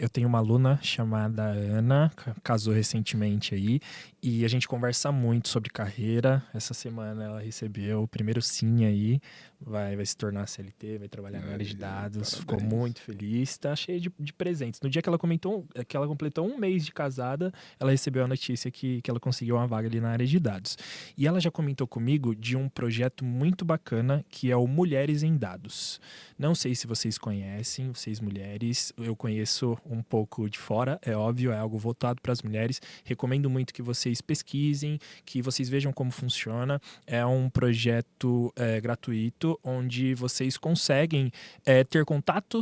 Eu tenho uma aluna chamada Ana, casou recentemente aí, e a gente conversa muito sobre carreira. Essa semana ela recebeu o primeiro sim aí, vai se tornar CLT, vai trabalhar na área de dados, parabéns. ficou muito feliz, tá cheia de presentes. No dia que ela completou um mês de casada, ela recebeu a notícia que ela conseguiu uma vaga ali na área de dados. E ela já comentou comigo de um projeto muito bacana, que é o Mulheres em Dados. Não sei se vocês conhecem, vocês mulheres, eu conheço um pouco de fora, é óbvio, é algo voltado para as mulheres. Recomendo muito que vocês pesquisem, que vocês vejam como funciona. É um projeto gratuito, onde vocês conseguem ter contato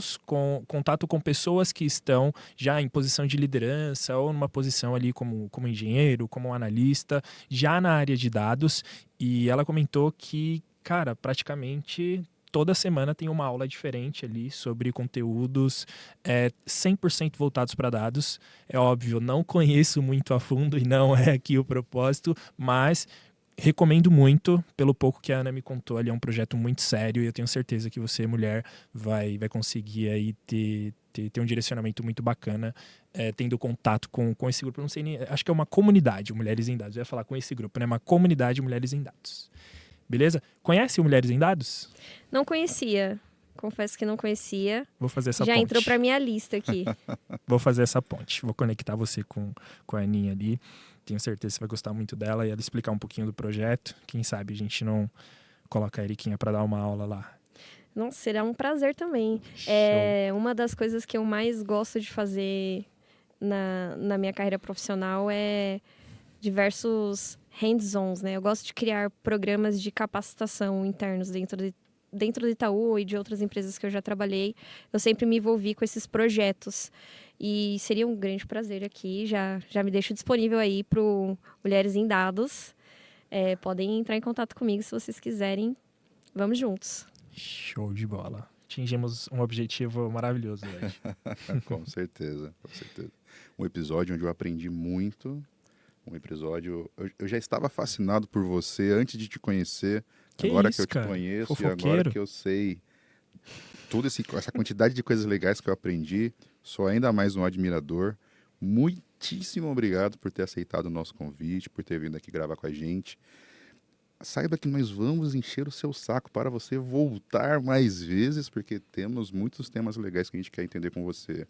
com pessoas que estão já em posição de liderança ou numa posição ali como engenheiro, como analista, já na área de dados. E ela comentou que, cara, praticamente toda semana tem uma aula diferente ali sobre conteúdos 100% voltados para dados. É óbvio, não conheço muito a fundo e não é aqui o propósito, mas recomendo muito, pelo pouco que a Ana me contou. Ali é um projeto muito sério e eu tenho certeza que você, mulher, vai conseguir aí ter um direcionamento muito bacana, tendo contato com esse grupo. Não sei nem, acho que é uma comunidade, Mulheres em Dados. Eu ia falar com esse grupo, né? Uma comunidade Mulheres em Dados. Beleza? Conhece o Mulheres em Dados? Não conhecia. Confesso que não conhecia. Vou fazer essa Já ponte. entrou pra minha lista aqui. Vou fazer essa ponte. Vou conectar você com a Aninha ali. Tenho certeza que você vai gostar muito dela e ela explicar um pouquinho do projeto. Quem sabe a gente não coloca a Eriquinha para dar uma aula lá. Nossa, será um prazer também. Uma das coisas que eu mais gosto de fazer na minha carreira profissional é diversos hands-ons, né? Eu gosto de criar programas de capacitação internos dentro do Itaú e de outras empresas que eu já trabalhei. Eu sempre me envolvi com esses projetos. E seria um grande prazer aqui. Já me deixo disponível aí para Mulheres em Dados. Podem entrar em contato comigo se vocês quiserem. Vamos juntos. Show de bola. Atingimos um objetivo maravilhoso hoje. Com certeza, com certeza. Um episódio onde eu aprendi muito. Um episódio... Eu já estava fascinado por você antes de te conhecer. Agora que eu te conheço fofoqueiro. E agora que eu sei toda essa quantidade de coisas legais que eu aprendi, sou ainda mais um admirador. Muitíssimo obrigado por ter aceitado o nosso convite, por ter vindo aqui gravar com a gente. Saiba que nós vamos encher o seu saco para você voltar mais vezes, porque temos muitos temas legais que a gente quer entender com você.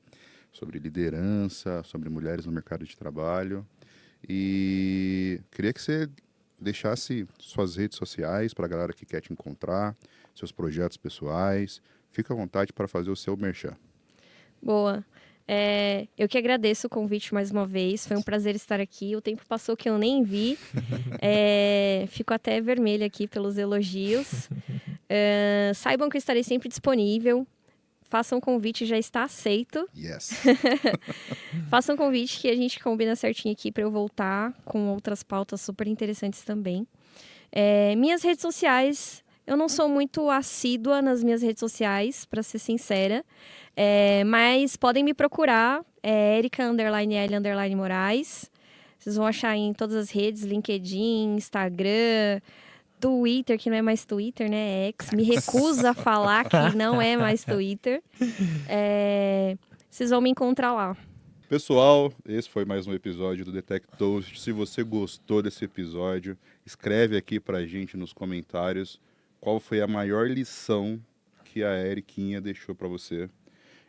Sobre liderança, sobre mulheres no mercado de trabalho. E queria que você deixasse suas redes sociais para a galera que quer te encontrar, seus projetos pessoais. Fica à vontade para fazer o seu merchan. Boa. Eu que agradeço o convite mais uma vez. Foi um prazer estar aqui. O tempo passou que eu nem vi. Fico até vermelha aqui pelos elogios. Saibam que eu estarei sempre disponível. Façam um convite, já está aceito. Yes. Façam um convite que a gente combina certinho aqui para eu voltar com outras pautas super interessantes também. Minhas redes sociais, eu não sou muito assídua nas minhas redes sociais, para ser sincera. Mas podem me procurar, Erica_L_Moraes. Vocês vão achar em todas as redes, LinkedIn, Instagram, Twitter, que não é mais Twitter, né? X. Me recuso a falar que não é mais Twitter. Vocês vão me encontrar lá. Pessoal, esse foi mais um episódio do Detect Toast. Se você gostou desse episódio, escreve aqui pra gente nos comentários qual foi a maior lição que a Eriquinha deixou para você.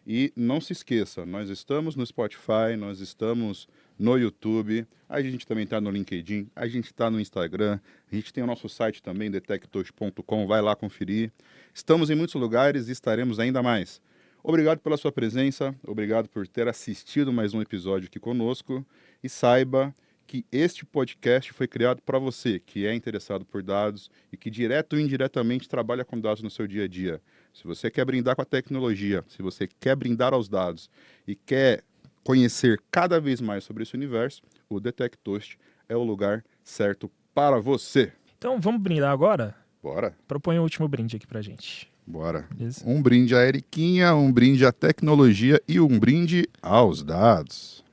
E não se esqueça, nós estamos no Spotify, nós estamos no YouTube, a gente também está no LinkedIn, a gente está no Instagram, a gente tem o nosso site também, detectoast.com, vai lá conferir. Estamos em muitos lugares e estaremos ainda mais. Obrigado pela sua presença, obrigado por ter assistido mais um episódio aqui conosco e saiba que este podcast foi criado para você que é interessado por dados e que direto ou indiretamente trabalha com dados no seu dia a dia. Se você quer brindar com a tecnologia, se você quer brindar aos dados e quer conhecer cada vez mais sobre esse universo, o DetecToast é o lugar certo para você. Então, vamos brindar agora? Bora? Propõe o último brinde aqui pra gente. Bora. Beleza? Um brinde à Eriquinha, um brinde à tecnologia e um brinde aos dados.